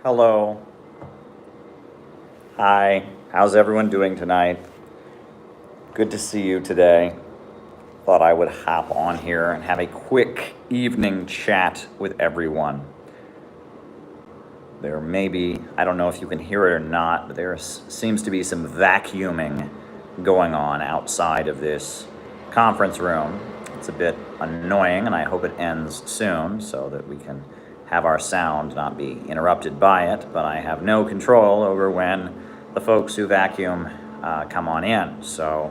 Hello. Hi. How's everyone doing tonight? Good to see you today. Thought I would hop on here and have a quick evening chat with everyone. There may be, I don't know if you can hear it or not, but there seems to be some vacuuming going on outside of this conference room. It's a bit annoying, and I hope it ends soon so that we can have our sound not be interrupted by it, but I have no control over when the folks who vacuum come on in. So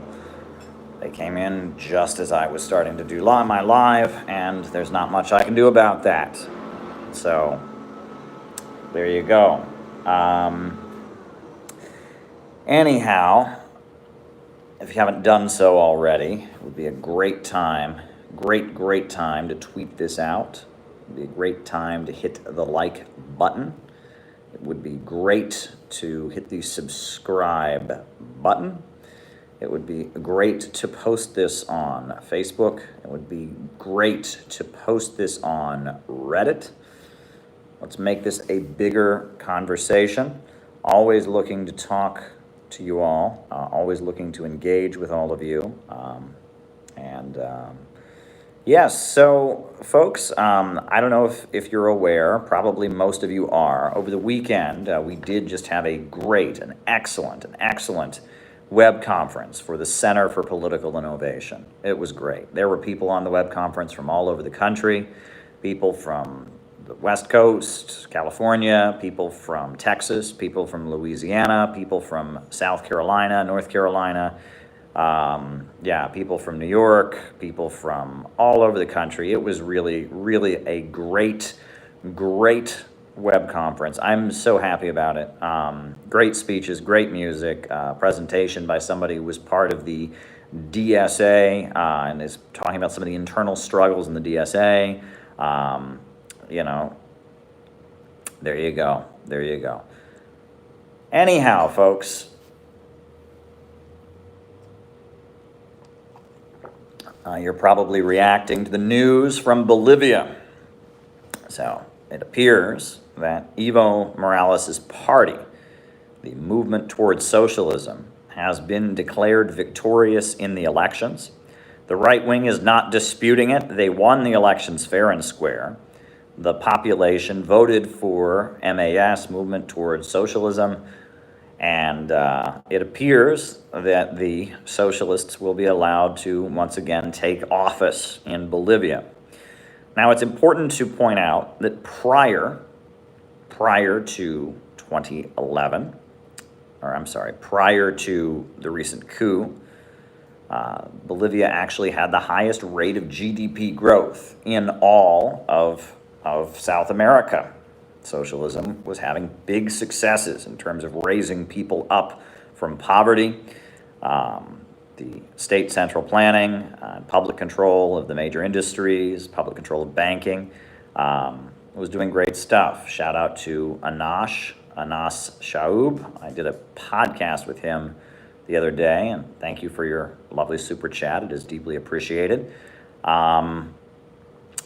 they came in just as I was starting to do my live, and there's not much I can do about that. So there you go. Anyhow, if you haven't done so already, it would be a great time, great time to tweet this out. It would be a great time to hit the like button. It would be great to hit the subscribe button. It would be great to post this on Facebook. It would be great to post this on Reddit. Let's make this a bigger conversation. Always looking to talk to you all, always looking to engage with all of you. Yes, so folks, I don't know if you're aware, probably most of you are. Over the weekend, we did just have an excellent web conference for the Center for Political Innovation. It was great. There were people on the web conference from all over the country, people from the West Coast, California, people from Texas, people from Louisiana, people from South Carolina, North Carolina, people from New York, people from all over the country. It was really a great web conference. I'm so happy about it. Great speeches, great music, presentation by somebody who was part of the DSA and is talking about some of the internal struggles in the DSA. There you go. Anyhow, folks, you're probably reacting to the news from Bolivia. So it appears that Evo Morales' party, the Movement Towards Socialism, has been declared victorious in the elections. The right wing is not disputing it. They won the elections fair and square. The population voted for MAS, Movement Towards Socialism, and it appears that the socialists will be allowed to once again take office in Bolivia. Now, it's important to point out that prior to 2011, prior to the recent coup, Bolivia actually had the highest rate of GDP growth in all of South America. Socialism was having big successes in terms of raising people up from poverty. The state central planning, public control of the major industries, public control of banking, was doing great stuff. Shout out to Anas Shaub. I did a podcast with him the other day, and thank you for your lovely super chat. It is deeply appreciated.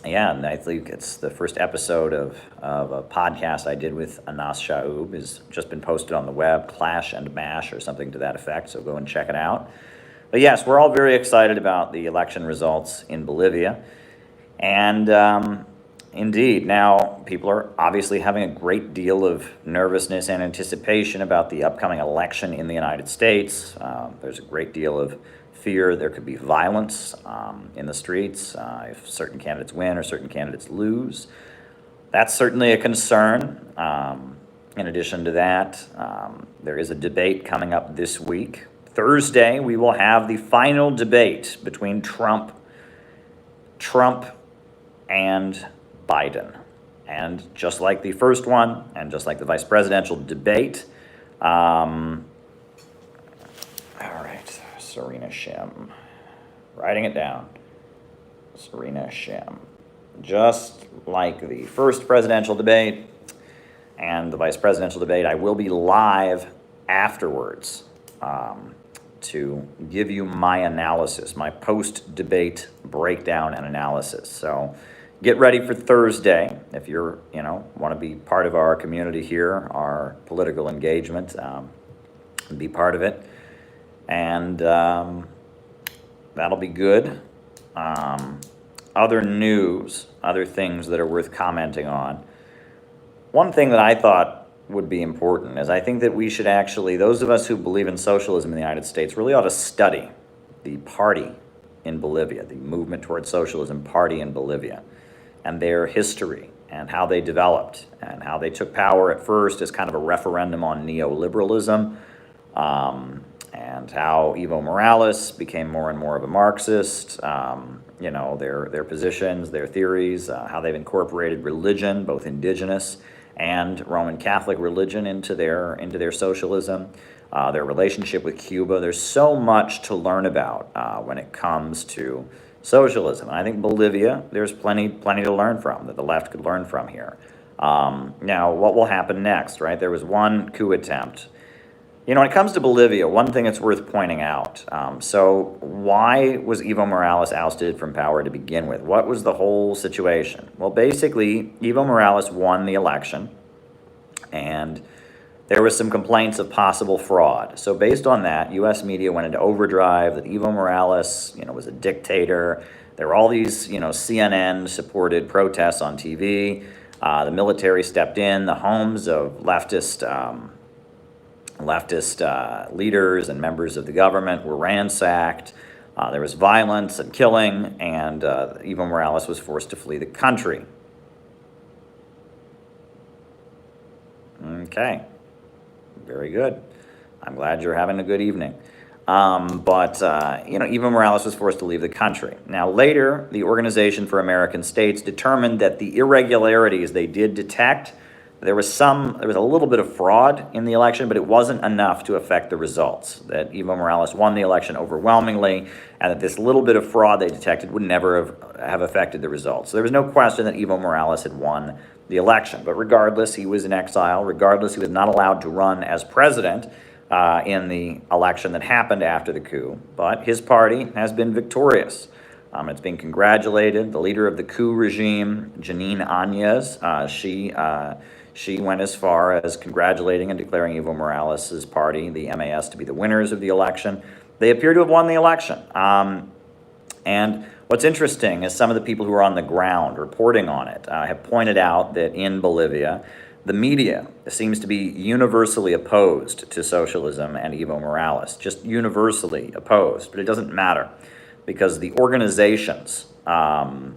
And I think it's the first episode of a podcast I did with Anas Shaub. Has just been posted on the web, Clash and Mash or something to that effect, so go and check it out. But yes, we're all very excited about the election results in Bolivia. And indeed, now people are obviously having a great deal of nervousness and anticipation about the upcoming election in the United States. There's a great deal of fear there could be violence in the streets if certain candidates win or certain candidates lose. That's certainly a concern. In addition to that, there is a debate coming up this week. Thursday, we will have the final debate between Trump and Biden. And just like the first one, and just like the vice presidential debate, all right, Serena Shim, writing it down. Serena Shim. Just like the first presidential debate and the vice presidential debate, I will be live afterwards to give you my analysis, my post-debate breakdown and analysis. So Get ready for Thursday if you're, want to be part of our community here, our political engagement, be part of it. And that'll be good. Other news, other things that are worth commenting on. One thing that I thought would be important is I think that we should actually, those of us who believe in socialism in the United States, really ought to study the party in Bolivia, the movement towards socialism party in Bolivia, and their history and how they developed and how they took power at first as kind of a referendum on neoliberalism, and how Evo Morales became more and more of a Marxist, their positions, their theories, how they've incorporated religion, both indigenous and Roman Catholic religion into their socialism, their relationship with Cuba. There's so much to learn about when it comes to socialism. And I think Bolivia, there's plenty to learn from, that the left could learn from here. Now, what will happen next, right? There was one coup attempt. When it comes to Bolivia, one thing that's worth pointing out, so why was Evo Morales ousted from power to begin with? What was the whole situation? Well, basically, Evo Morales won the election, and there was some complaints of possible fraud. So based on that, U.S. media went into overdrive, that Evo Morales, was a dictator. There were all these, CNN-supported protests on TV. The military stepped in. The homes of leftist leaders and members of the government were ransacked. There was violence and killing, and Evo Morales was forced to flee the country. Okay, very good. I'm glad you're having a good evening. Evo Morales was forced to leave the country. Now, later, the Organization for American States determined that the irregularities they did detect, there was a little bit of fraud in the election, but it wasn't enough to affect the results, that Evo Morales won the election overwhelmingly, and that this little bit of fraud they detected would never have affected the results. So there was no question that Evo Morales had won the election. But regardless, he was in exile. Regardless, he was not allowed to run as president in the election that happened after the coup. But his party has been victorious. It's been congratulated. The leader of the coup regime, Janine Áñez, she went as far as congratulating and declaring Evo Morales' party, the MAS, to be the winners of the election. They appear to have won the election. And what's interesting is some of the people who are on the ground reporting on it have pointed out that in Bolivia, the media seems to be universally opposed to socialism and Evo Morales, just universally opposed. But it doesn't matter, because the organizations, that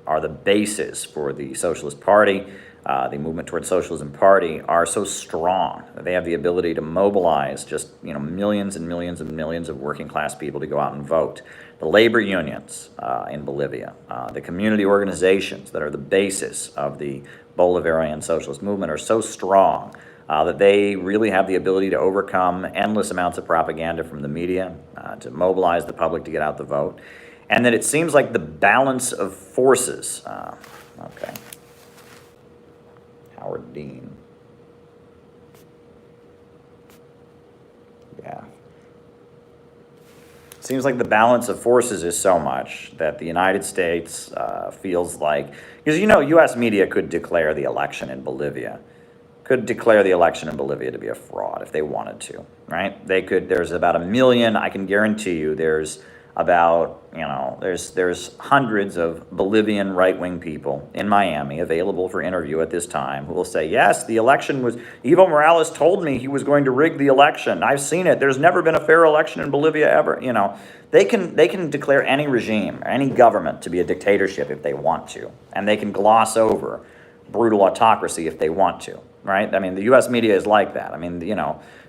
are the basis for the Socialist Party, the movement towards socialism party, are so strong that they have the ability to mobilize just millions and millions and millions of working class people to go out and vote. The labor unions in Bolivia, the community organizations that are the basis of the Bolivarian socialist movement are so strong that they really have the ability to overcome endless amounts of propaganda from the media, to mobilize the public to get out the vote, and that it seems like the balance of forces. Okay. Howard Dean. Yeah. Seems like the balance of forces is so much that the United States feels like, because U.S. media could declare the election in Bolivia, to be a fraud if they wanted to, right? They could. There's about 1 million. I can guarantee you, there's about there's hundreds of Bolivian right-wing people in Miami available for interview at this time who will say, yes, the election was, Evo Morales told me he was going to rig the election. I've seen it. There's never been a fair election in Bolivia ever. They can declare any regime or any government to be a dictatorship if they want to, and they can gloss over brutal autocracy if they want to, right? I mean, the U.S. media is like that. I mean,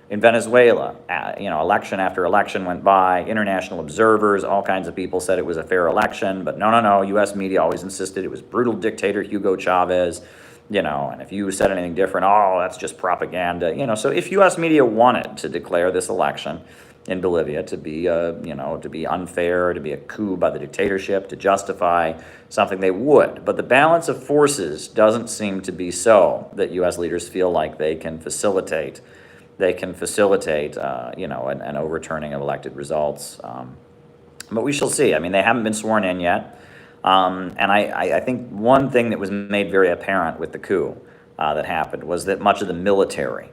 in Venezuela, election after election went by, international observers, all kinds of people said it was a fair election, but no, U.S. media always insisted it was brutal dictator Hugo Chavez, and if you said anything different, that's just propaganda, So if U.S. media wanted to declare this election in Bolivia to be, to be unfair, to be a coup by the dictatorship, to justify something, they would. But the balance of forces doesn't seem to be so that U.S. leaders feel like they can facilitate an overturning of elected results. But we shall see. I mean, they haven't been sworn in yet. And I think one thing that was made very apparent with the coup that happened was that much of the military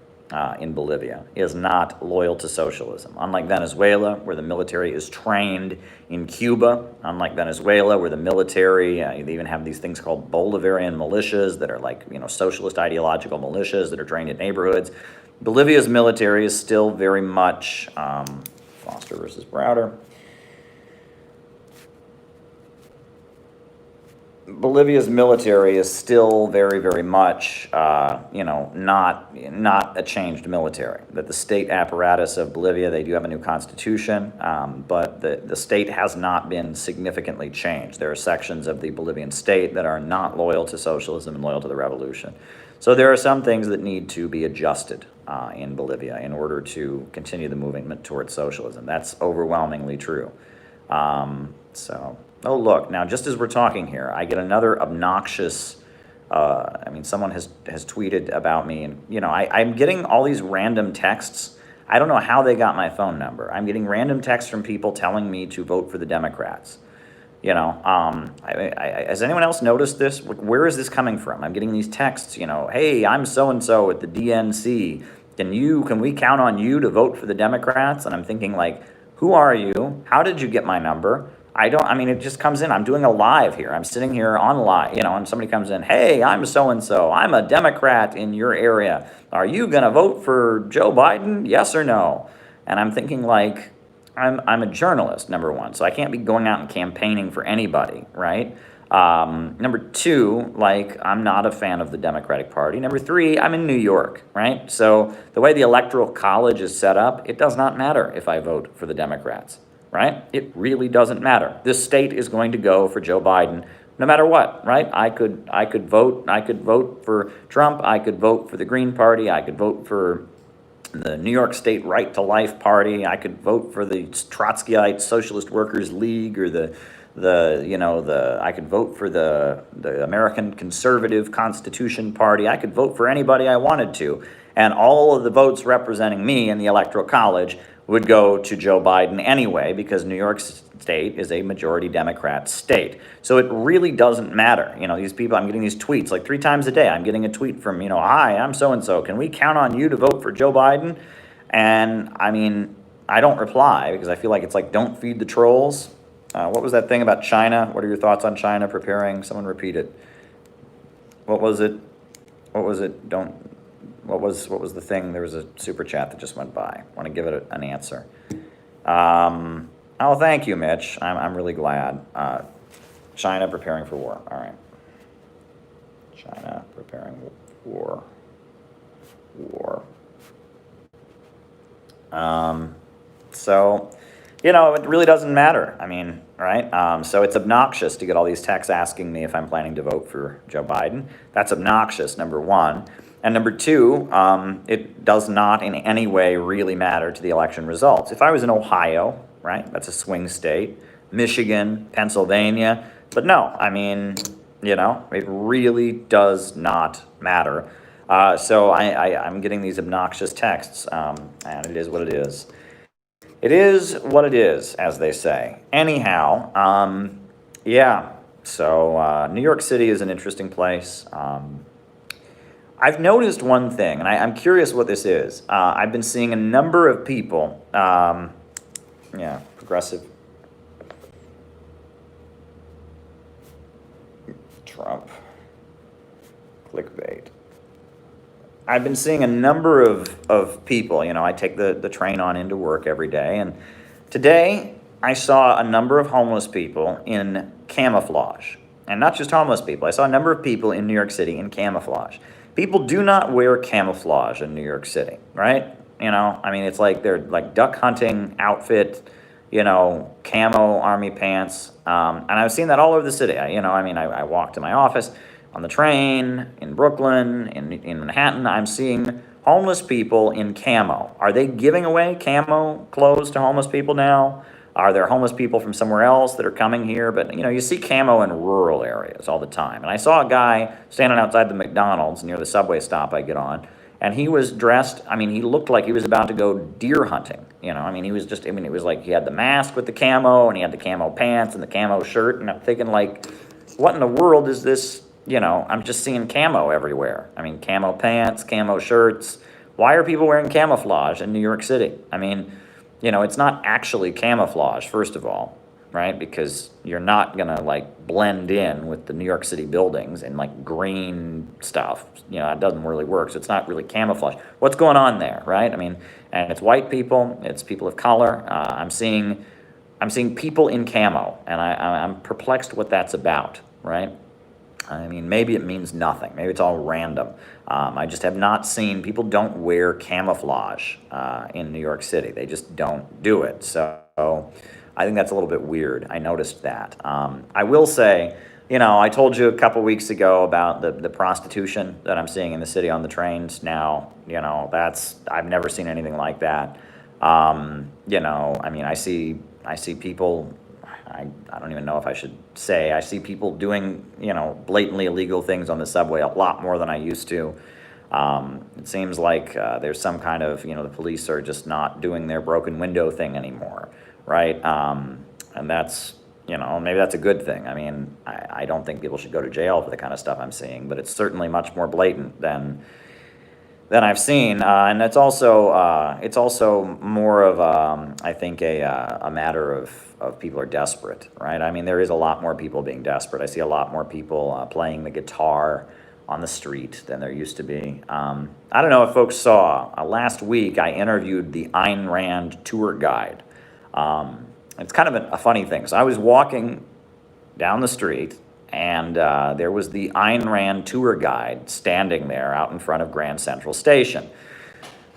in Bolivia is not loyal to socialism. Unlike Venezuela, where the military is trained in Cuba, unlike Venezuela, where the military, they even have these things called Bolivarian militias that are like, socialist ideological militias that are trained in neighborhoods. Bolivia's military is still very much, Foster versus Browder. Bolivia's military is still very, very much, not a changed military. That the state apparatus of Bolivia, they do have a new constitution, but the state has not been significantly changed. There are sections of the Bolivian state that are not loyal to socialism and loyal to the revolution. So there are some things that need to be adjusted in Bolivia in order to continue the movement towards socialism. That's overwhelmingly true. Oh, look, now just as we're talking here, I get another obnoxious, someone has tweeted about me, and, I'm getting all these random texts. I don't know how they got my phone number. I'm getting random texts from people telling me to vote for the Democrats. Has anyone else noticed this? Where is this coming from? I'm getting these texts, hey, I'm so-and-so at the DNC. Can we count on you to vote for the Democrats? And I'm thinking, like, who are you? How did you get my number? It just comes in. I'm doing a live here. I'm sitting here on live, and somebody comes in, hey, I'm so-and-so. I'm a Democrat in your area. Are you going to vote for Joe Biden? Yes or no? And I'm thinking, like, I'm a journalist, number one, so I can't be going out and campaigning for anybody, right? Number two, like, I'm not a fan of the Democratic Party. Number three, I'm in New York, right? So the way the Electoral College is set up, it does not matter if I vote for the Democrats. Right? It really doesn't matter. This state is going to go for Joe Biden no matter what, right? I could vote for Trump, I could vote for the Green Party, I could vote for the New York State Right to Life Party, I could vote for the Trotskyite Socialist Workers League, or I could vote for the American Conservative Constitution Party. I could vote for anybody I wanted to. And all of the votes representing me in the Electoral College would go to Joe Biden anyway, because New York State is a majority Democrat state. So it really doesn't matter. These people, I'm getting these tweets like 3 times a day. I'm getting a tweet from, hi, I'm so-and-so. Can we count on you to vote for Joe Biden? And I don't reply because I feel like it's like, don't feed the trolls. What was that thing about China? What are your thoughts on China preparing? Someone repeat it. What was it? What was the thing? There was a super chat that just went by. I want to give it an answer. Thank you, Mitch. I'm really glad. China preparing for war. All right. China preparing for war. It really doesn't matter. Right? So it's obnoxious to get all these texts asking me if I'm planning to vote for Joe Biden. That's obnoxious, number one. And number two, it does not in any way really matter to the election results. If I was in Ohio, right, that's a swing state, Michigan, Pennsylvania, but no, it really does not matter. So I'm getting these obnoxious texts, and it is what it is. It is what it is, as they say. Anyhow, so New York City is an interesting place. I've noticed one thing, and I'm curious what this is. I've been seeing a number of people, progressive Trump, clickbait. I've been seeing a number of people, I take the train on into work every day, and today I saw a number of homeless people in camouflage. And not just homeless people. I saw a number of people in New York City in camouflage. People do not wear camouflage in New York City, right? It's like they're like duck hunting outfit, camo army pants. And I've seen that all over the city. I walk to my office on the train, in Brooklyn, in Manhattan. I'm seeing homeless people in camo. Are they giving away camo clothes to homeless people now? Are there homeless people from somewhere else that are coming here? But, you see camo in rural areas all the time. And I saw a guy standing outside the McDonald's near the subway stop I get on, And he was dressed, I mean, he looked like he was about to go deer hunting. I mean, he was just, I mean, it was like he had the mask with the camo, and he had the camo pants and the camo shirt. And I'm thinking, like, what in the world is this? I'm just seeing camo everywhere. I mean, camo pants, camo shirts. Why are people wearing camouflage in New York City? I mean, it's not actually camouflage, first of all, right? Because you're not going to, like, blend in with the New York City buildings and, like, green stuff. It doesn't really work, so it's not really camouflage. What's going on there, right? I mean, and it's white people, it's people of color. I'm seeing people in camo, and I'm perplexed what that's about, right? I mean, maybe it means nothing. Maybe it's all random. I just have not seen, people don't wear camouflage in New York City. They just don't do it. So I think that's a little bit weird. I noticed that. I will say, I told you a couple weeks ago about the prostitution that I'm seeing in the city on the trains now. I've never seen anything like that. I mean, I see people, I don't even know if I should say, I see people doing, blatantly illegal things on the subway a lot more than I used to. It seems like there's some kind of, the police are just not doing their broken window thing anymore, right? And that's, maybe that's a good thing. I mean, I don't think people should go to jail for the kind of stuff I'm seeing, but it's certainly much more blatant than I've seen, and it's also more of I think a matter of people are desperate, right? I mean, there is a lot more people being desperate. I see a lot more people playing the guitar on the street than there used to be. I don't know if folks saw, last week I interviewed the Ayn Rand tour guide. It's kind of a funny thing. So I was walking down the street, and there was the Ayn Rand tour guide standing there out in front of Grand Central Station.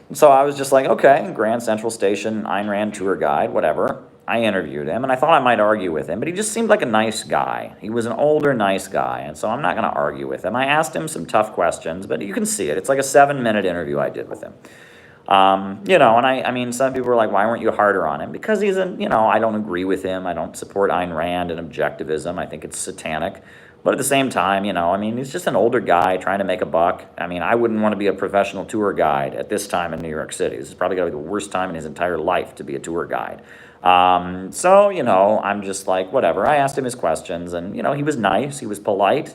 And so I was just like, okay, Grand Central Station, Ayn Rand tour guide, whatever. I interviewed him, and I thought I might argue with him, but he just seemed like a nice guy. He was an older, nice guy, and so I'm not going to argue with him. I asked him some tough questions, but you can see it. It's like a 7-minute interview I did with him. And I mean, some people were like, why weren't you harder on him? Because he's I don't agree with him. I don't support Ayn Rand and objectivism. I think it's satanic. But at the same time, I mean, he's just an older guy trying to make a buck. I mean, I wouldn't want to be a professional tour guide at this time in New York City. This is probably going to be the worst time in his entire life to be a tour guide. So, I'm just like, whatever. I asked him his questions, and, he was nice. He was polite,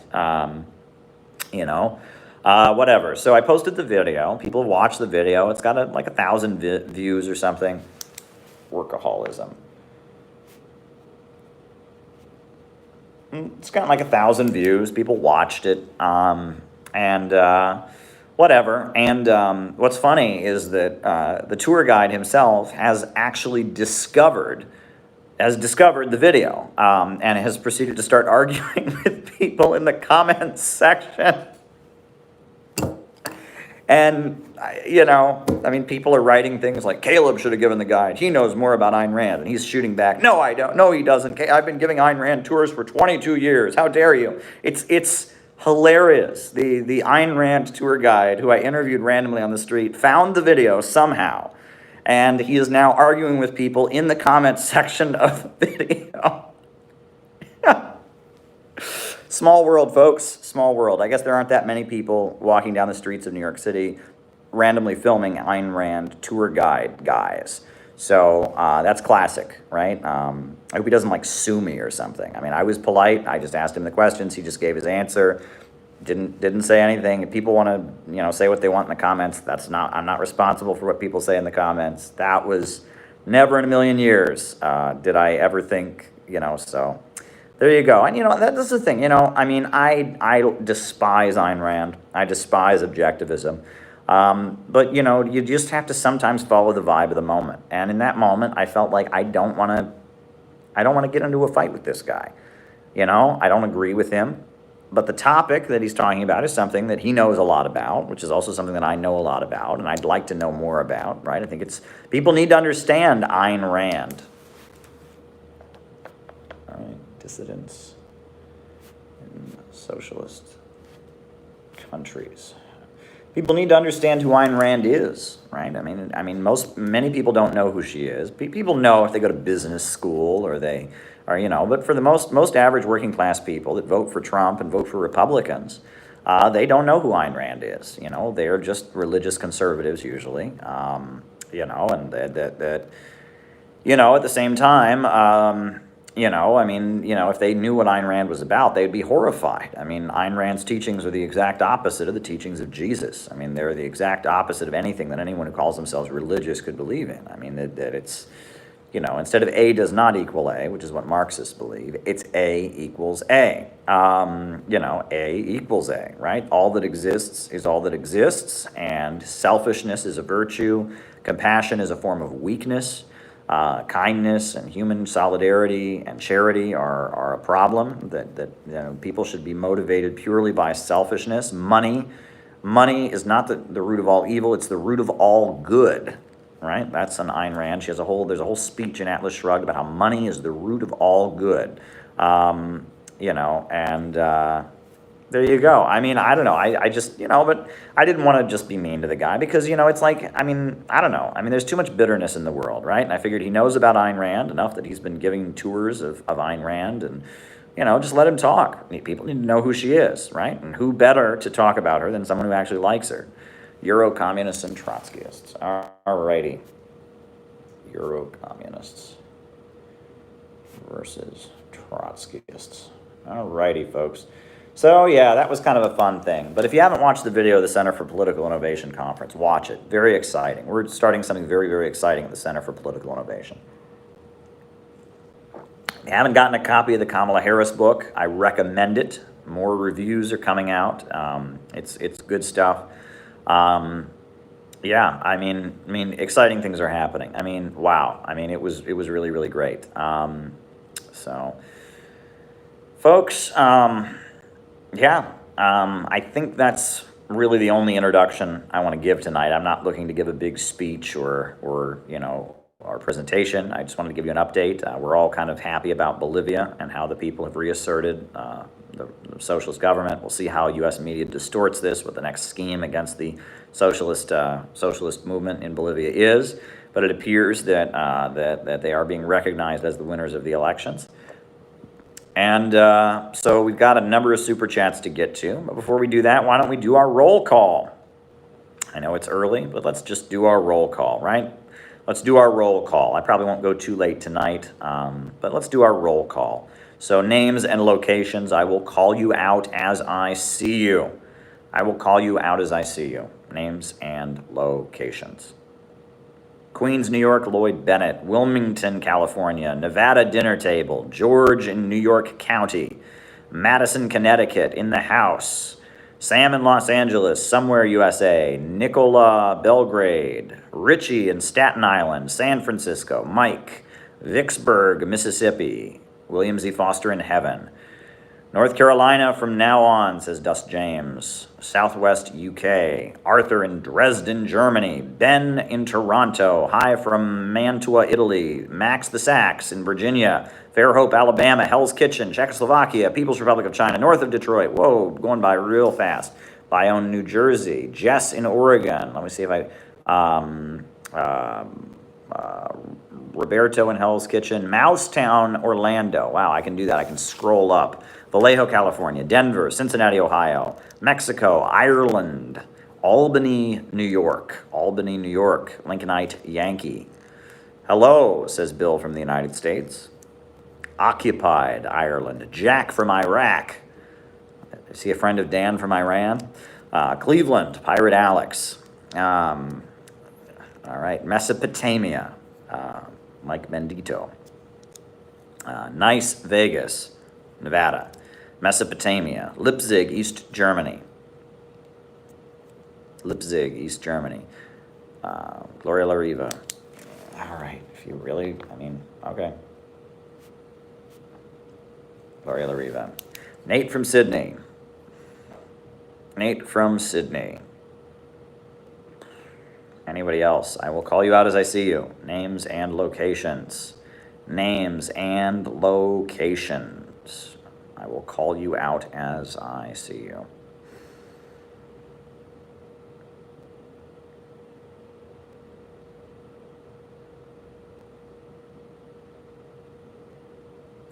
whatever. So I posted the video. People watched the video. It's got like 1,000 views or something. Workaholism. It's got like 1,000 views. People watched it. Whatever. And what's funny is that the tour guide himself has actually discovered the video and has proceeded to start arguing with people in the comments section. And, I mean, people are writing things like, Caleb should have given the guide. He knows more about Ayn Rand. And he's shooting back, no, I don't. No, he doesn't. I've been giving Ayn Rand tours for 22 years. How dare you? It's hilarious. The Ayn Rand tour guide, who I interviewed randomly on the street, found the video somehow. And he is now arguing with people in the comments section of the video. Small world, folks. Small world. I guess there aren't that many people walking down the streets of New York City randomly filming Ayn Rand tour guide guys. So that's classic, right? I hope he doesn't, like, sue me or something. I mean, I was polite. I just asked him the questions. He just gave his answer. Didn't say anything. If people want to, say what they want in the comments, I'm not responsible for what people say in the comments. That was never in a million years did I ever think, so... There you go. And, that's the thing, I mean, I despise Ayn Rand. I despise objectivism. But, you just have to sometimes follow the vibe of the moment. And in that moment, I felt like I don't want to get into a fight with this guy. I don't agree with him. But the topic that he's talking about is something that he knows a lot about, which is also something that I know a lot about, and I'd like to know more about, right? I think people need to understand Ayn Rand. All right. Dissidents in socialist countries. People need to understand who Ayn Rand is, right? I mean, many people don't know who she is. People know if they go to business school or they are, but for the most average working class people that vote for Trump and vote for Republicans, they don't know who Ayn Rand is. You know, they're just religious conservatives usually. You know, and that you know, at the same time, you know, I mean, you know, if they knew what Ayn Rand was about, they'd be horrified. I mean, Ayn Rand's teachings are the exact opposite of the teachings of Jesus. I mean, they're the exact opposite of anything that anyone who calls themselves religious could believe in. I mean, that it's, you know, instead of A does not equal A, which is what Marxists believe, it's A equals A. You know, A equals A, right? All that exists is all that exists, and selfishness is a virtue, compassion is a form of weakness. Kindness and human solidarity and charity are a problem, that you know, people should be motivated purely by selfishness. Money is not the root of all evil, it's the root of all good, right? That's an Ayn Rand. There's a whole speech in Atlas Shrugged about how money is the root of all good. You know, and there you go. I mean, I don't know. I just, you know, but I didn't want to just be mean to the guy because, you know, it's like, I mean, I don't know. I mean, there's too much bitterness in the world, right? And I figured he knows about Ayn Rand enough that he's been giving tours of Ayn Rand, and, you know, just let him talk. People need to know who she is, right? And who better to talk about her than someone who actually likes her? Euro-communists and Trotskyists. All righty. Euro-communists versus Trotskyists. All righty, folks. So yeah, that was kind of a fun thing. But if you haven't watched the video of the Center for Political Innovation Conference, watch it. Very exciting. We're starting something very, very exciting at the Center for Political Innovation. If you haven't gotten a copy of the Kamala Harris book, I recommend it. More reviews are coming out. It's good stuff. Yeah, I mean, exciting things are happening. I mean, wow. I mean, it was really, really great. So, folks. Yeah, I think that's really the only introduction I want to give tonight. I'm not looking to give a big speech or you know, our presentation. I just wanted to give you an update. We're all kind of happy about Bolivia and how the people have reasserted the socialist government. We'll see how U.S. media distorts this, what the next scheme against the socialist movement in Bolivia is. But it appears that that they are being recognized as the winners of the elections. And so we've got a number of super chats to get to. But before we do that, why don't we do our roll call? I know it's early, but let's just do our roll call, right? Let's do our roll call. I probably won't go too late tonight, but let's do our roll call. So names and locations, I will call you out as I see you. I will call you out as I see you. Names and locations. Queens, New York, Lloyd Bennett. Wilmington, California. Nevada dinner table. George in New York County. Madison, Connecticut, in the house. Sam in Los Angeles, somewhere USA. Nicola, Belgrade. Richie in Staten Island. San Francisco. Mike. Vicksburg, Mississippi. William Z. Foster in heaven. North Carolina from now on, says Dust James. Southwest UK. Arthur in Dresden, Germany. Ben in Toronto. Hi from Mantua, Italy. Max the Sax in Virginia. Fairhope, Alabama. Hell's Kitchen, Czechoslovakia. People's Republic of China, north of Detroit. Whoa, going by real fast. Bayonne, New Jersey. Jess in Oregon. Let me see if Roberto in Hell's Kitchen. Mousetown, Orlando. Wow, I can do that. I can scroll up. Vallejo, California. Denver. Cincinnati, Ohio. Mexico. Ireland. Albany, New York. Albany, New York. Lincolnite Yankee. Hello, says Bill from the United States. Occupied, Ireland. Jack from Iraq. Is he a friend of Dan from Iran? Cleveland. Pirate Alex. All right. Mesopotamia. Mike Mendito. Nice, Vegas, Nevada. Mesopotamia. Leipzig, East Germany. Leipzig, East Germany. Gloria La Riva. All right, if you really, I mean, okay. Gloria La Riva. Nate from Sydney. Nate from Sydney. Anybody else? I will call you out as I see you. Names and locations. Names and locations. I will call you out as I see you.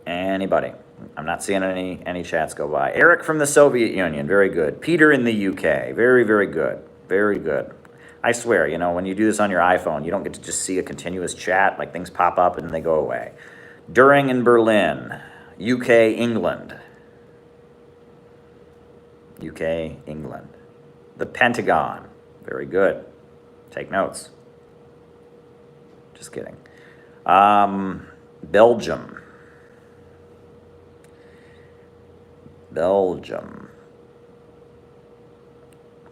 Anybody? I'm not seeing any chats go by. Eric from the Soviet Union, very good. Peter in the UK, very, very good. Very good. I swear, you know, when you do this on your iPhone, you don't get to just see a continuous chat, like things pop up and they go away. During in Berlin, UK, England. UK, England. The Pentagon, very good. Take notes. Just kidding. Belgium. Belgium.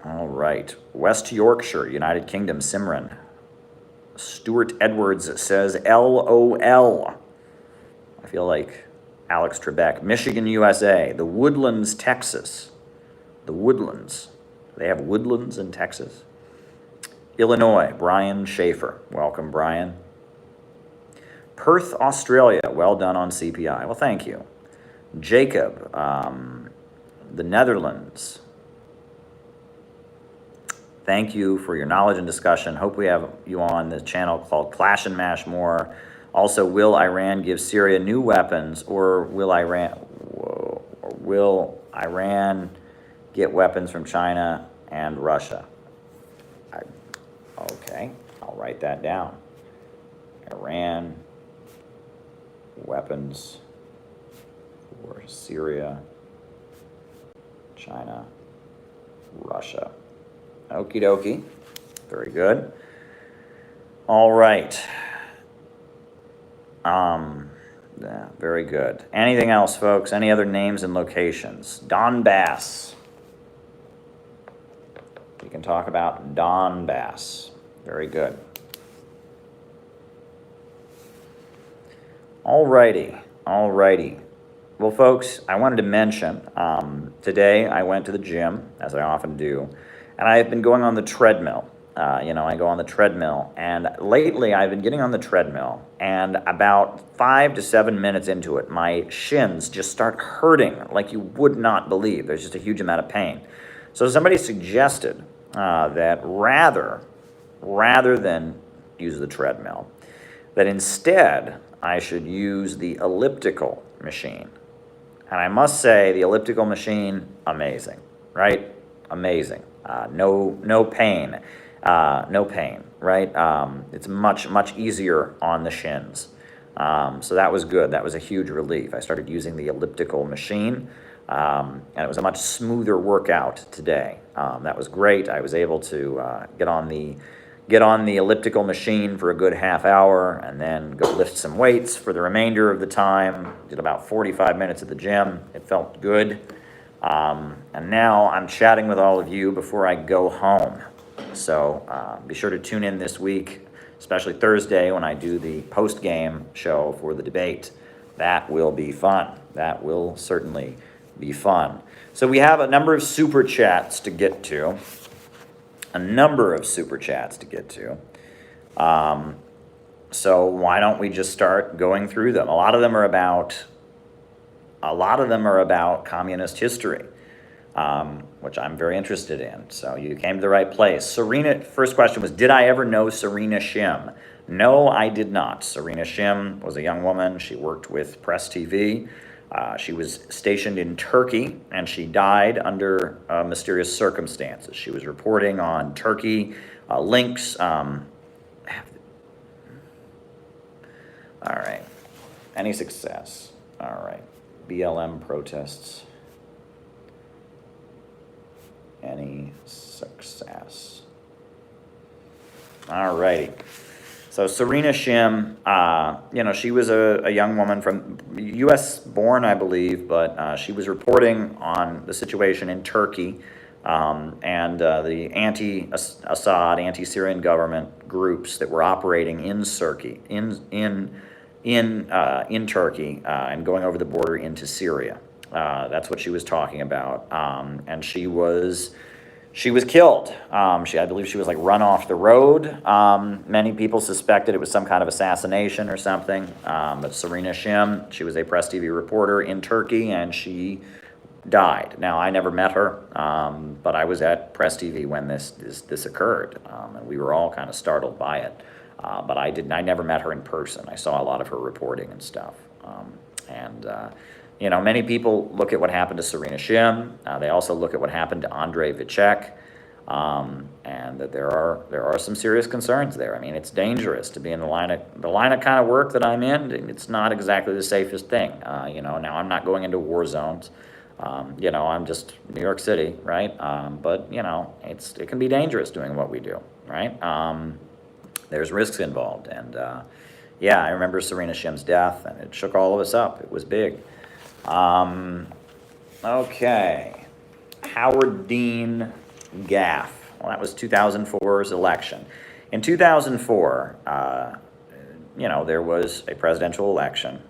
All right. West Yorkshire, United Kingdom, Simran. Stuart Edwards says LOL. I feel like Alex Trebek. Michigan, USA. The Woodlands, Texas. The Woodlands. They have woodlands in Texas. Illinois, Brian Schaefer. Welcome, Brian. Perth, Australia. Well done on CPI. Well, thank you. Jacob, the Netherlands. Thank you for your knowledge and discussion. Hope we have you on the channel called Clash and Mash more. Also, will Iran give Syria new weapons, or will Iran get weapons from China and Russia? Okay, I'll write that down. Iran, weapons for Syria, China, Russia. Okie dokie. Very good. All right. Yeah, very good. Anything else, folks? Any other names and locations? Donbass. We can talk about Donbass. Very good. All righty. Well, folks, I wanted to mention, today I went to the gym, as I often do, and I have been going on the treadmill. I go on the treadmill, and lately I've been getting on the treadmill, and about 5 to 7 minutes into it, my shins just start hurting like you would not believe. There's just a huge amount of pain. So somebody suggested that rather than use the treadmill, that instead I should use the elliptical machine. And I must say, the elliptical machine, amazing, right? Amazing. No pain. No pain, right? It's much easier on the shins. So that was good. That was a huge relief. I started using the elliptical machine, and it was a much smoother workout today. That was great. I was able to get on the elliptical machine for a good half hour and then go lift some weights for the remainder of the time. Did about 45 minutes at the gym. It felt good. And now I'm chatting with all of you before I go home. So be sure to tune in this week, especially Thursday when I do the post-game show for the debate. That will be fun. That will certainly be fun. So we have a number of super chats to get to. So why don't we just start going through them? A lot of them are about communist history, which I'm very interested in. So you came to the right place. First question was, did I ever know Serena Shim? No, I did not. Serena Shim was a young woman. She worked with Press TV. She was stationed in Turkey, and she died under mysterious circumstances. She was reporting on Turkey links. All right. Any success? All right. BLM protests. Any success? All righty. So Serena Shim, she was a young woman from U.S. born, I believe, but she was reporting on the situation in Turkey and the anti-Assad, anti-Syrian government groups that were operating in Turkey, in Turkey and going over the border into Syria. That's what she was talking about, and she was killed. I believe she was run off the road. Many people suspected it was some kind of assassination or something. But Serena Shim, she was a Press TV reporter in Turkey, and she died. Now, I never met her, but I was at Press TV when this occurred, and we were all kind of startled by it. But I never met her in person. I saw a lot of her reporting and stuff. Many people look at what happened to Serena Shim. They also look at what happened to Andrei Vicek, and that there are some serious concerns there. I mean, it's dangerous to be in the line of kind of work that I'm in. It's not exactly the safest thing. Now I'm not going into war zones. I'm just New York City, right? But it can be dangerous doing what we do, right? There's risks involved, and I remember Serena Shim's death, and it shook all of us up. It was big. Okay, Howard Dean gaffe. Well, that was 2004's election. In 2004, there was a presidential election.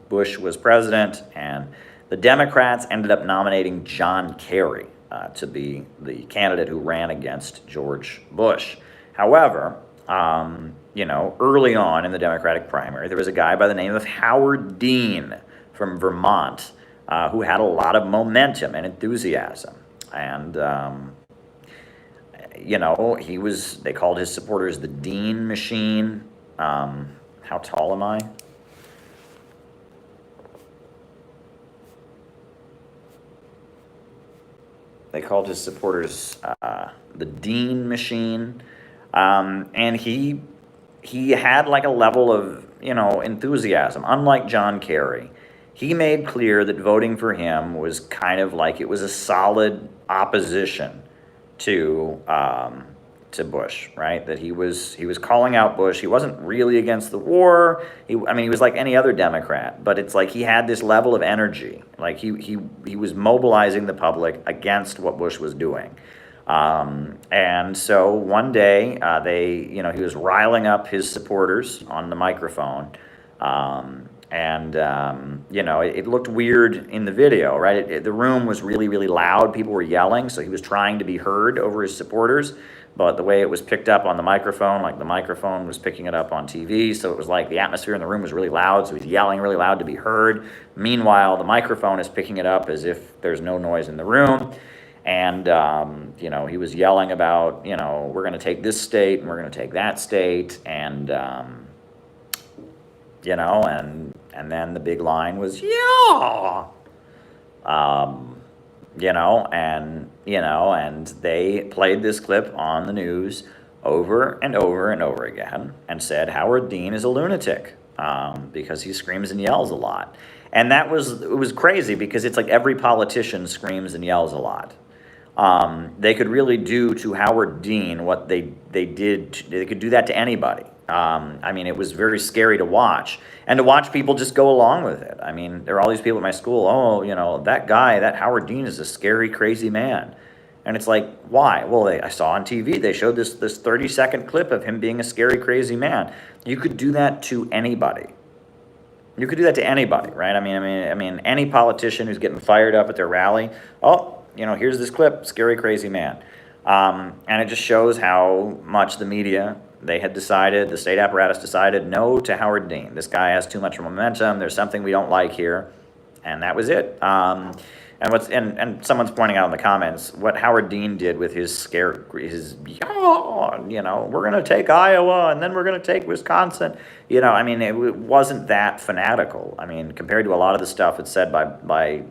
Bush was president, and the Democrats ended up nominating John Kerry to be the candidate who ran against George Bush. However, early on in the Democratic primary, there was a guy by the name of Howard Dean from Vermont who had a lot of momentum and enthusiasm. And, they called his supporters the Dean Machine. How tall am I? They called his supporters the Dean Machine. And he had like a level of, enthusiasm. Unlike John Kerry, he made clear that voting for him was kind of like it was a solid opposition to Bush, right? That he was calling out Bush. He wasn't really against the war. He was like any other Democrat, but it's like he had this level of energy. Like he was mobilizing the public against what Bush was doing. And so one day, he was riling up his supporters on the microphone. It looked weird in the video, right? The room was really, really loud. People were yelling, so he was trying to be heard over his supporters. But the way it was picked up on the microphone, like the microphone was picking it up on TV, so it was like the atmosphere in the room was really loud, so he's yelling really loud to be heard. Meanwhile, the microphone is picking it up as if there's no noise in the room. And, he was yelling about, we're going to take this state and we're going to take that state. And, and then the big line was, and they played this clip on the news over and over and over again and said Howard Dean is a lunatic because he screams and yells a lot. And it was crazy because it's like every politician screams and yells a lot. They could really do to Howard Dean what they did. They could do that to anybody. It was very scary to watch, and to watch people just go along with it. There are all these people at my school, that guy, that Howard Dean is a scary, crazy man. And it's like, why? Well, I saw on TV, they showed this 30-second clip of him being a scary, crazy man. You could do that to anybody. You could do that to anybody, right? Any politician who's getting fired up at their rally, here's this clip, scary, crazy man. And it just shows how much the media, the state apparatus decided no to Howard Dean. This guy has too much momentum. There's something we don't like here. And that was it. And someone's pointing out in the comments what Howard Dean did with we're going to take Iowa and then we're going to take Wisconsin. It wasn't that fanatical. Compared to a lot of the stuff that's said by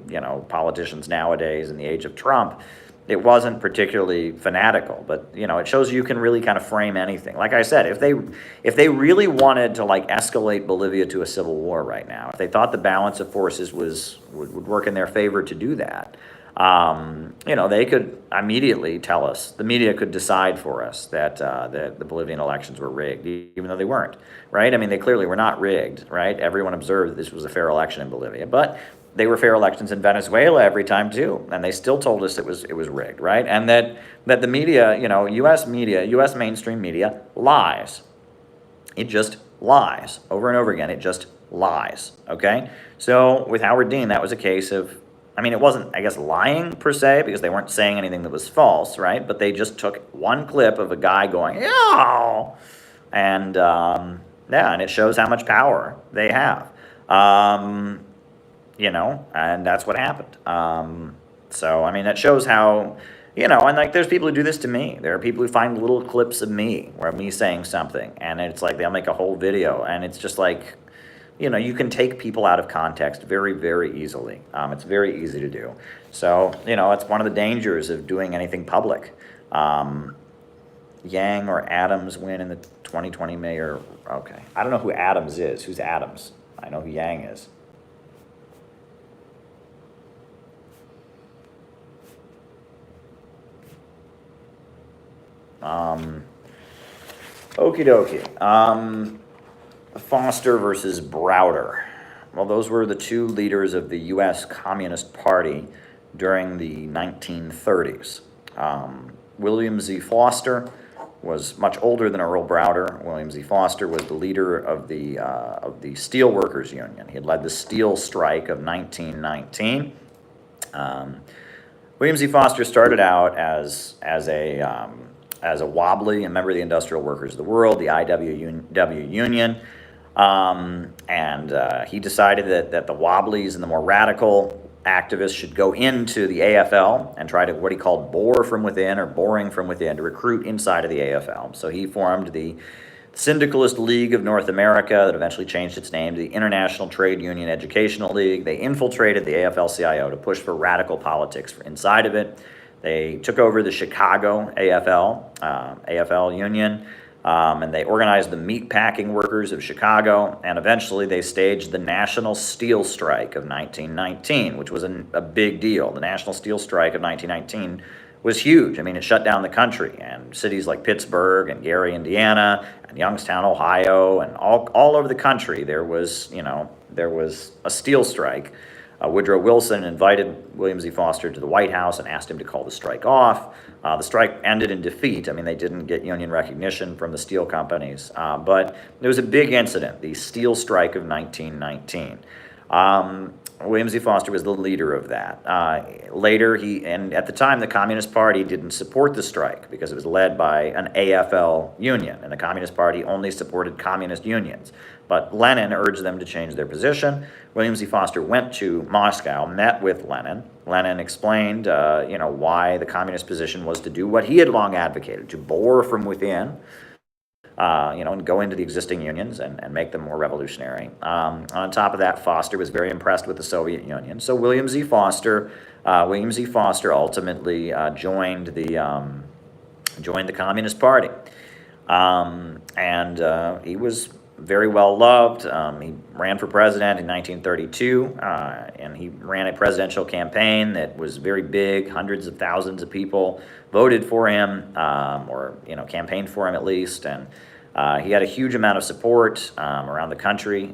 politicians nowadays in the age of Trump, it wasn't particularly fanatical, but it shows you can really kind of frame anything. Like I said, if they really wanted to escalate Bolivia to a civil war right now, if they thought the balance of forces would work in their favor to do that, they could immediately tell us. The media could decide for us that the Bolivian elections were rigged, even though they weren't, right? They clearly were not rigged, right? Everyone observed that this was a fair election in Bolivia, but they were fair elections in Venezuela every time too, and they still told us it was rigged, right? And that the media, U.S. media, U.S. mainstream media lies. It just lies over and over again. It just lies. Okay. So with Howard Dean, that was a case of, it wasn't, I guess, lying per se because they weren't saying anything that was false, right? But they just took one clip of a guy going, yeah, and and it shows how much power they have. And that's what happened. That shows how, and there's people who do this to me. There are people who find little clips of me, or me saying something, and it's like they'll make a whole video, and it's just like, you can take people out of context very, very easily. It's very easy to do. So, it's one of the dangers of doing anything public. Yang or Adams win in the 2020 mayor. Okay. I don't know who Adams is. Who's Adams? I know who Yang is. Okie dokie. Foster versus Browder. Well, those were the two leaders of the U.S. Communist Party during the 1930s. William Z. Foster was much older than Earl Browder. William Z. Foster was the leader of the Steelworkers Union. He had led the steel strike of 1919. William Z. Foster started out as a wobbly, a member of the Industrial Workers of the World, the IWW Union, and he decided that the wobblies and the more radical activists should go into the AFL and try to, what he called, bore from within, or boring from within, to recruit inside of the AFL. So he formed the Syndicalist League of North America, that eventually changed its name to the International Trade Union Educational League. They infiltrated the AFL-CIO to push for radical politics inside of it. They took over the Chicago AFL Union, and they organized the meatpacking workers of Chicago, and eventually they staged the National Steel Strike of 1919, which was a big deal. The National Steel Strike of 1919 was huge. I mean, it shut down the country, and cities like Pittsburgh and Gary, Indiana, and Youngstown, Ohio, and all over the country, there was a steel strike. Woodrow Wilson invited William Z. Foster to the White House and asked him to call the strike off. The strike ended in defeat. I mean, they didn't get union recognition from the steel companies, but there was a big incident, the steel strike of 1919. William Z. Foster was the leader of that. Later, and at the time, the Communist Party didn't support the strike because it was led by an AFL union, and the Communist Party only supported communist unions. But Lenin urged them to change their position. William Z. Foster went to Moscow, met with Lenin. Lenin explained, why the communist position was to do what he had long advocated, to bore from within, and go into the existing unions and make them more revolutionary. On top of that, Foster was very impressed with the Soviet Union. So William Z. Foster ultimately joined the Communist Party, and he was very well loved. He ran for president in 1932, and he ran a presidential campaign that was very big. Hundreds of thousands of people voted for him, or campaigned for him at least, and he had a huge amount of support around the country,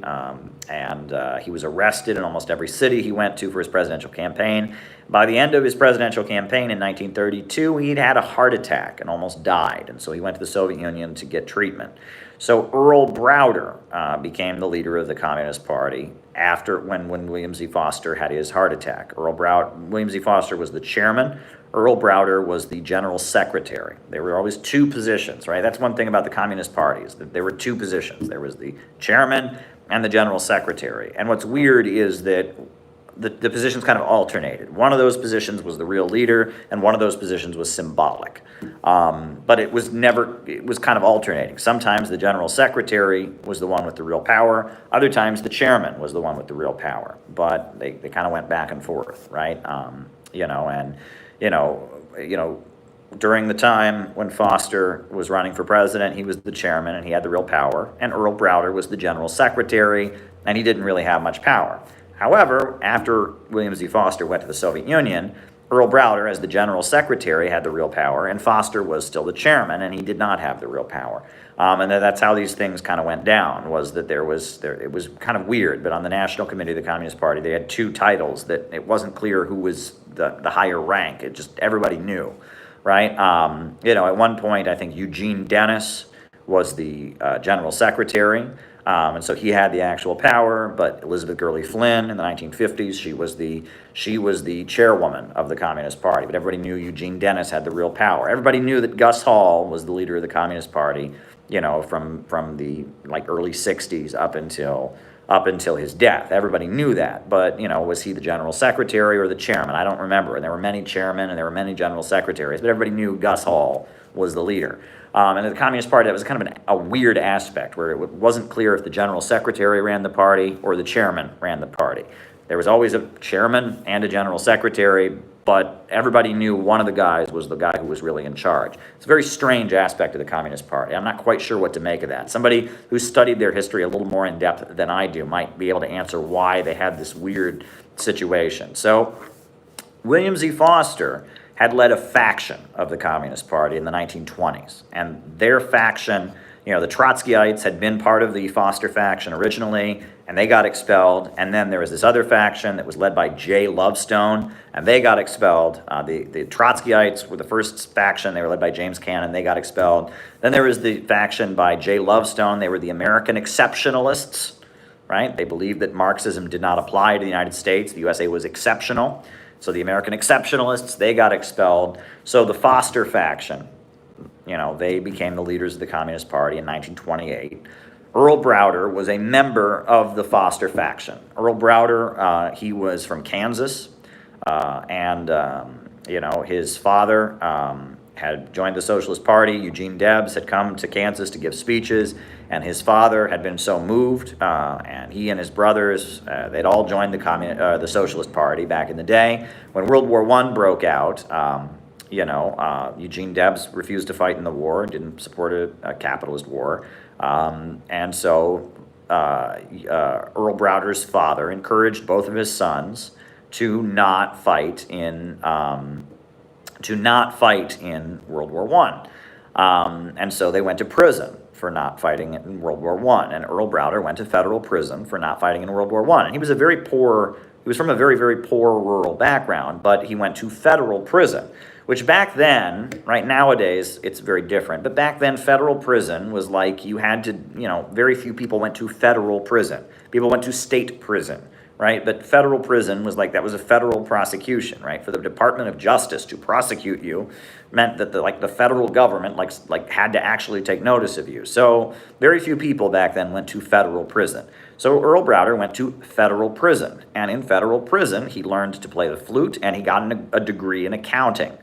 and he was arrested in almost every city he went to for his presidential campaign. By the end of his presidential campaign in 1932, he'd had a heart attack and almost died, and so he went to the Soviet Union to get treatment. So Earl Browder became the leader of the Communist Party when William Z. Foster had his heart attack. William Z. Foster was the chairman. Earl Browder was the general secretary. There were always two positions, right? That's one thing about the Communist parties, that there were two positions. There was the chairman and the general secretary. And what's weird is that the positions kind of alternated. One of those positions was the real leader, and one of those positions was symbolic. But it was kind of alternating. Sometimes the general secretary was the one with the real power. Other times the chairman was the one with the real power. But they kind of went back and forth, right? During the time when Foster was running for president, he was the chairman and he had the real power, and Earl Browder was the general secretary, and he didn't really have much power. However, after William Z. Foster went to the Soviet Union, Earl Browder, as the general secretary, had the real power, and Foster was still the chairman, and he did not have the real power. And that's how these things kind of went down, was that it was kind of weird, but on the National Committee of the Communist Party, they had two titles that it wasn't clear who was the higher rank. It just, everybody knew, right? At one point, I think Eugene Dennis was the general secretary, and so he had the actual power, but Elizabeth Gurley Flynn in the 1950s, she was the chairwoman of the Communist Party, but everybody knew Eugene Dennis had the real power. Everybody knew that Gus Hall was the leader of the Communist Party, from the early 60s up until up until his death. Everybody knew that, but, was he the general secretary or the chairman? I don't remember. And there were many chairmen and there were many general secretaries, but everybody knew Gus Hall was the leader. And in the Communist Party, that was kind of a weird aspect where it wasn't clear if the general secretary ran the party or the chairman ran the party. There was always a chairman and a general secretary, but everybody knew one of the guys was the guy who was really in charge. It's a very strange aspect of the Communist Party. I'm not quite sure what to make of that. Somebody who studied their history a little more in depth than I do might be able to answer why they had this weird situation. So William Z. Foster had led a faction of the Communist Party in the 1920s, and their faction, the Trotskyites had been part of the Foster faction originally, and they got expelled. And then there was this other faction that was led by J. Lovestone, and they got expelled. The Trotskyites were the first faction. They were led by James Cannon. They got expelled. Then there was the faction by J. Lovestone. They were the American exceptionalists, right? They believed that Marxism did not apply to the United States. The USA was exceptional. So the American exceptionalists, they got expelled. So the Foster faction, they became the leaders of the Communist Party in 1928. Earl Browder was a member of the Foster faction. Earl Browder, he was from Kansas, and his father had joined the Socialist Party. Eugene Debs had come to Kansas to give speeches, and his father had been so moved, and he and his brothers, they'd all joined the Socialist Party back in the day. When World War I broke out, Eugene Debs refused to fight in the war, didn't support a capitalist war. And so Earl Browder's father encouraged both of his sons to not fight in World War I. And so they went to prison for not fighting in World War I. And Earl Browder went to federal prison for not fighting in World War I. And he was from a very, very poor rural background, but he went to federal prison, which back then, right, nowadays, it's very different. But back then, federal prison was like you had to, very few people went to federal prison. People went to state prison, right? But federal prison was like, that was a federal prosecution, right? For the Department of Justice to prosecute you meant that the federal government had to actually take notice of you. So very few people back then went to federal prison. So Earl Browder went to federal prison. And in federal prison, he learned to play the flute, and he got a degree in accounting.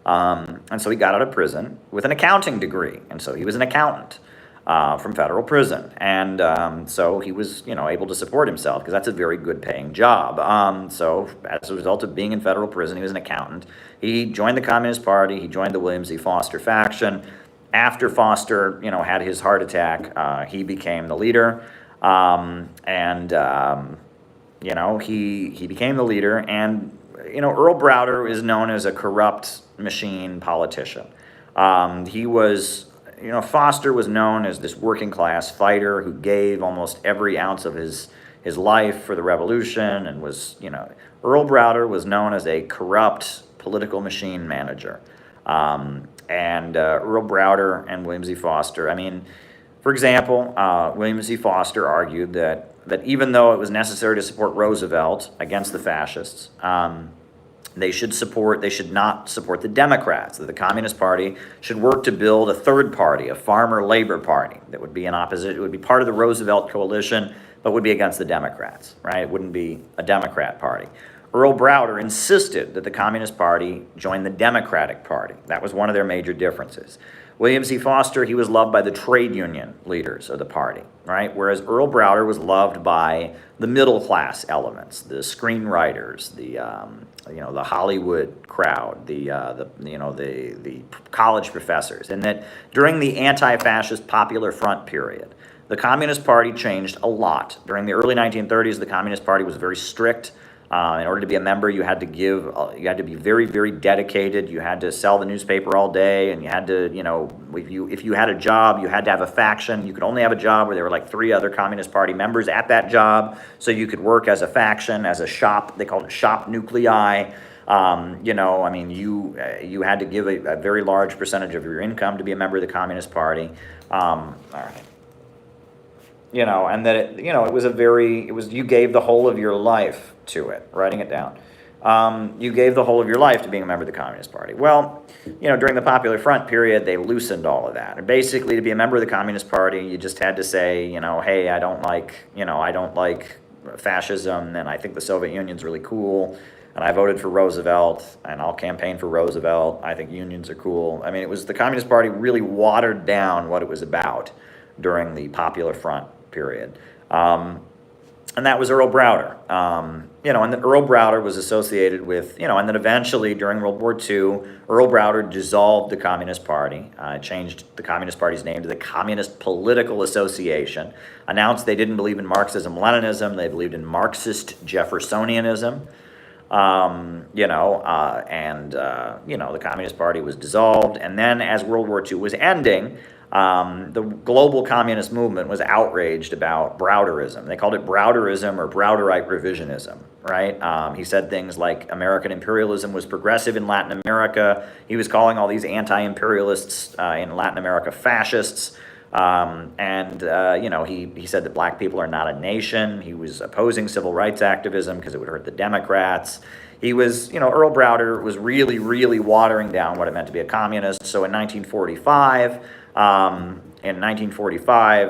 And so he got out of prison with an accounting degree, and so he was an accountant from federal prison, and so he was, able to support himself because that's a very good paying job. So as a result of being in federal prison, he was an accountant. He joined the Communist Party. He joined the William Z. Foster faction. After Foster, had his heart attack, he became the leader, he became the leader, and Earl Browder is known as a corrupt machine politician. He was, Foster was known as this working class fighter who gave almost every ounce of his life for the revolution, and was, Earl Browder was known as a corrupt political machine manager. Earl Browder and William Z. Foster, for example, William Z. Foster argued that even though it was necessary to support Roosevelt against the fascists, they should not support the Democrats, that the Communist Party should work to build a third party, a farmer labor party, that would be an opposite. It would be part of the Roosevelt coalition, but would be against the Democrats, right? It wouldn't be a Democrat party. Earl Browder insisted that the Communist Party join the Democratic Party. That was one of their major differences. William Z. Foster, he was loved by the trade union leaders of the party, right? Whereas Earl Browder was loved by the middle class elements, the screenwriters, the Hollywood crowd, the college professors, and that during the anti-fascist Popular Front period, the Communist Party changed a lot. During the early 1930s, the Communist Party was very strict. In order to be a member, you had to be very, very dedicated. You had to sell the newspaper all day, and you had to, if you had a job, you had to have a faction. You could only have a job where there were like 3 other Communist Party members at that job, so you could work as a faction, as a shop. They called it shop nuclei. You had to give a very large percentage of your income to be a member of the Communist Party. All right. And that you gave the whole of your life to it, writing it down. you gave the whole of your life to being a member of the Communist Party. Well, during the Popular Front period, they loosened all of that. And basically, to be a member of the Communist Party, you just had to say, hey, I don't like fascism, and I think the Soviet Union's really cool, and I voted for Roosevelt, and I'll campaign for Roosevelt. I think unions are cool. I mean, the Communist Party really watered down what it was about during the Popular Front period. And that was Earl Browder. And then Earl Browder was associated with, and then eventually during World War II, Earl Browder dissolved the Communist Party, changed the Communist Party's name to the Communist Political Association, announced they didn't believe in Marxism-Leninism, they believed in Marxist Jeffersonianism. The Communist Party was dissolved. And then as World War II was ending, the global communist movement was outraged about Browderism. They called it Browderism or Browderite revisionism, right? He said things like American imperialism was progressive in Latin America. He was calling all these anti-imperialists in Latin America fascists. He said that black people are not a nation. He was opposing civil rights activism because it would hurt the Democrats. He was, Earl Browder was really, really watering down what it meant to be a communist. So in 1945,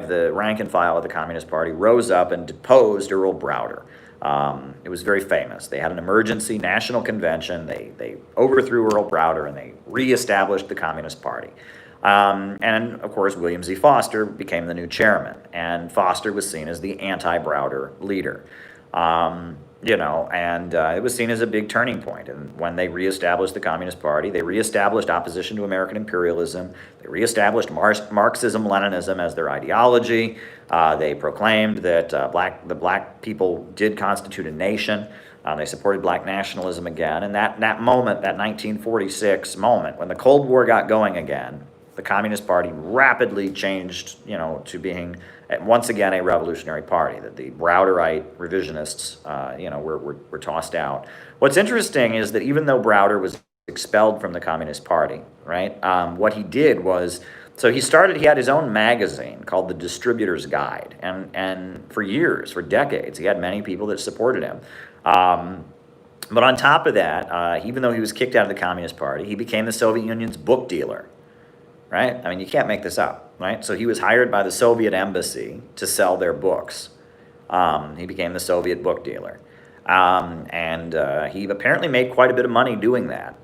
the rank and file of the Communist Party rose up and deposed Earl Browder. It was very famous. They had an emergency national convention. They overthrew Earl Browder and they reestablished the Communist Party. And of course, William Z. Foster became the new chairman, and Foster was seen as the anti-Browder leader. It was seen as a big turning point. And when they reestablished the Communist Party, they reestablished opposition to American imperialism. They reestablished Marxism-Leninism as their ideology. They proclaimed that the black people did constitute a nation. They supported black nationalism again. And that moment, that 1946 moment, when the Cold War got going again, the Communist Party rapidly changed, to being once again a revolutionary party. That the Browderite revisionists, were tossed out. What's interesting is that even though Browder was expelled from the Communist Party, right? What he did was, he had his own magazine called The Distributor's Guide, and for years, for decades, he had many people that supported him. But on top of that, even though he was kicked out of the Communist Party, he became the Soviet Union's book dealer. Right? I mean, you can't make this up, right? So he was hired by the Soviet embassy to sell their books. He became the Soviet book dealer. He apparently made quite a bit of money doing that.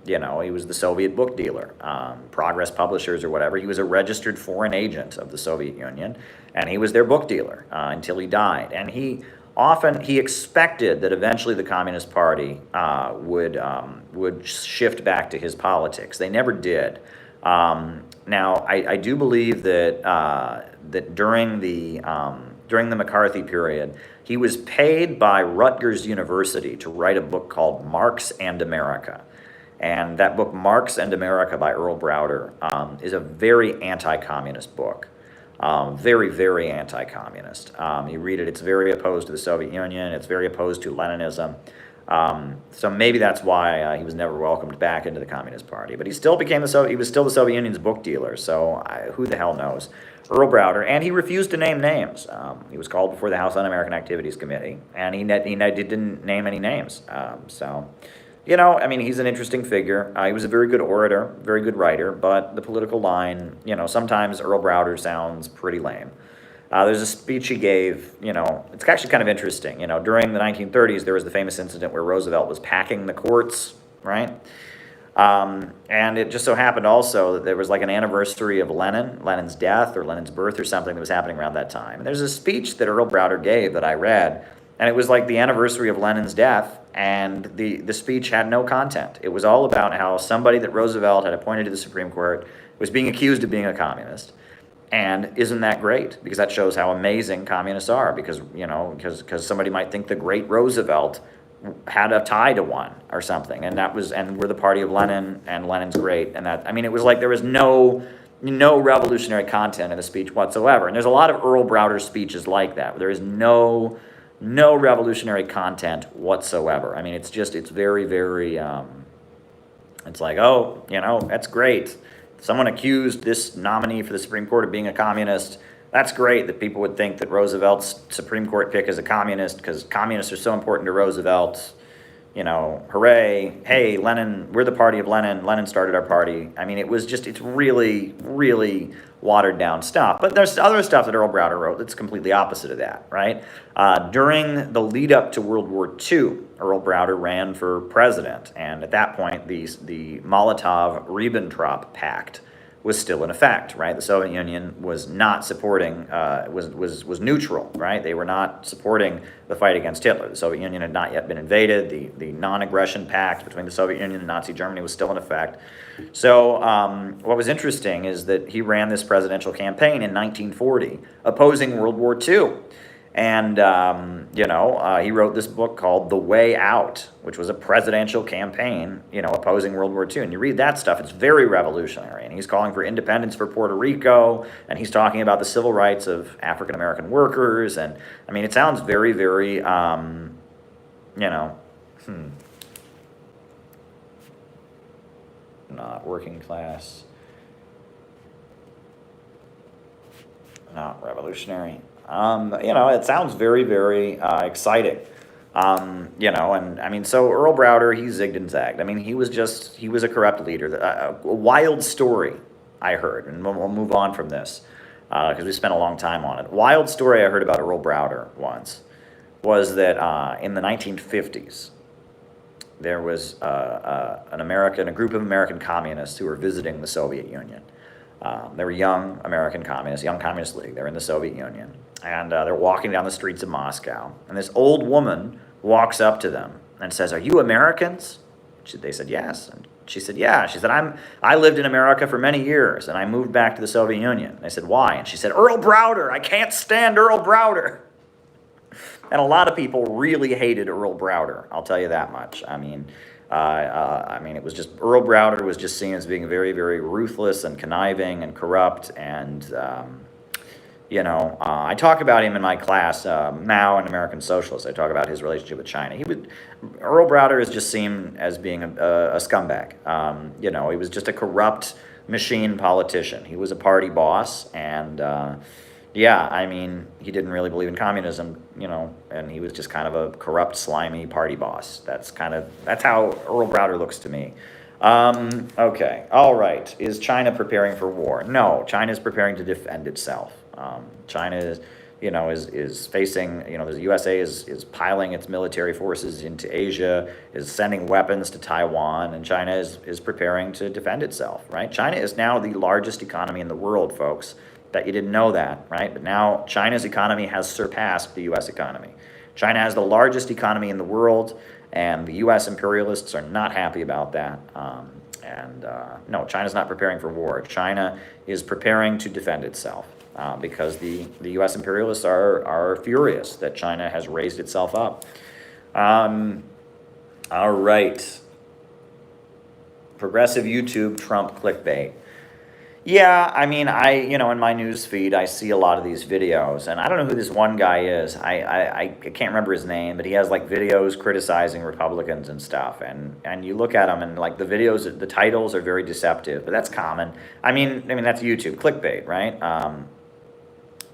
He was the Soviet book dealer, Progress Publishers or whatever. He was a registered foreign agent of the Soviet Union, and he was their book dealer until he died. And he expected that eventually the Communist Party would shift back to his politics. They never did. Now, I do believe that during the McCarthy period, he was paid by Rutgers University to write a book called Marx and America. And that book, Marx and America by Earl Browder, is a very anti-communist book. Very, very anti-communist. You read it, it's very opposed to the Soviet Union, it's very opposed to Leninism. So maybe that's why he was never welcomed back into the Communist Party. But he still he was still the Soviet Union's book dealer, so who the hell knows? Earl Browder, and he refused to name names. He was called before the House Un-American Activities Committee, and he didn't name any names. He's an interesting figure. He was a very good orator, very good writer, but the political line, sometimes Earl Browder sounds pretty lame. There's a speech he gave, it's actually kind of interesting. During the 1930s, there was the famous incident where Roosevelt was packing the courts, right? And it just so happened also that there was like an anniversary of Lenin's death or Lenin's birth or something that was happening around that time. And there's a speech that Earl Browder gave that I read, and it was like the anniversary of Lenin's death, and the speech had no content. It was all about how somebody that Roosevelt had appointed to the Supreme Court was being accused of being a communist. And isn't that great? Because that shows how amazing communists are. Because somebody might think the great Roosevelt had a tie to one or something, and we're the party of Lenin, and Lenin's great, and it was like there was no revolutionary content in the speech whatsoever. And there's a lot of Earl Browder speeches like that, where there is no revolutionary content whatsoever. It's very, very. It's like, that's great. Someone accused this nominee for the Supreme Court of being a communist. That's great that people would think that Roosevelt's Supreme Court pick is a communist because communists are so important to Roosevelt. hooray, hey, Lenin, we're the party of Lenin. Lenin started our party. I mean, it's really, really watered down stuff. But there's other stuff that Earl Browder wrote that's completely opposite of that, right? During the lead up to World War II, Earl Browder ran for president. And at that point, the Molotov-Ribbentrop Pact was still in effect, right? The Soviet Union was not supporting, was neutral, right? They were not supporting the fight against Hitler. The Soviet Union had not yet been invaded. The non-aggression pact between the Soviet Union and Nazi Germany was still in effect. So what was interesting is that he ran this presidential campaign in 1940, opposing World War II. And, he wrote this book called The Way Out, which was a presidential campaign, opposing World War II. And you read that stuff, it's very revolutionary. And he's calling for independence for Puerto Rico, and he's talking about the civil rights of African-American workers. And, I mean, it sounds very, very, not working class, not revolutionary. It sounds very, very exciting. And I mean, so Earl Browder, he zigged and zagged. I mean, he was a corrupt leader. A wild story I heard, and we'll move on from this because we spent a long time on it. Wild story I heard about Earl Browder once was that in the 1950s, there was a group of American communists who were visiting the Soviet Union. They were young American communists, Young Communist League. They're in the Soviet Union. And they're walking down the streets of Moscow. And this old woman walks up to them and says, "Are you Americans?" They said, "Yes." And she said, "Yeah." She said, I lived in America for many years, and I moved back to the Soviet Union." And they said, "Why?" And she said, "Earl Browder. I can't stand Earl Browder." And a lot of people really hated Earl Browder. I'll tell you that much. I mean, it was just, Earl Browder was just seen as being very, very ruthless and conniving and corrupt. And, I talk about him in my class, Mao and American Socialists. I talk about his relationship with China. Earl Browder is just seen as being a scumbag. He was just a corrupt machine politician. He was a party boss, and he didn't really believe in communism, and he was just kind of a corrupt, slimy party boss. That's how Earl Browder looks to me. Okay, all right. Is China preparing for war? No, China is preparing to defend itself. China is facing, the USA is piling its military forces into Asia, is sending weapons to Taiwan, and China is preparing to defend itself, right? China is now the largest economy in the world, folks. Bet you didn't know that, right? But now China's economy has surpassed the U.S. economy. China has the largest economy in the world, and the U.S. imperialists are not happy about that. No, China's not preparing for war. China is preparing to defend itself because the U.S. imperialists are furious that China has raised itself up. All right. Progressive YouTube Trump clickbait. Yeah, I mean, in my news feed, I see a lot of these videos, and I don't know who this one guy is. I can't remember his name, but he has like videos criticizing Republicans and stuff, and you look at them, and like the titles are very deceptive, but that's common. I mean that's YouTube clickbait, right?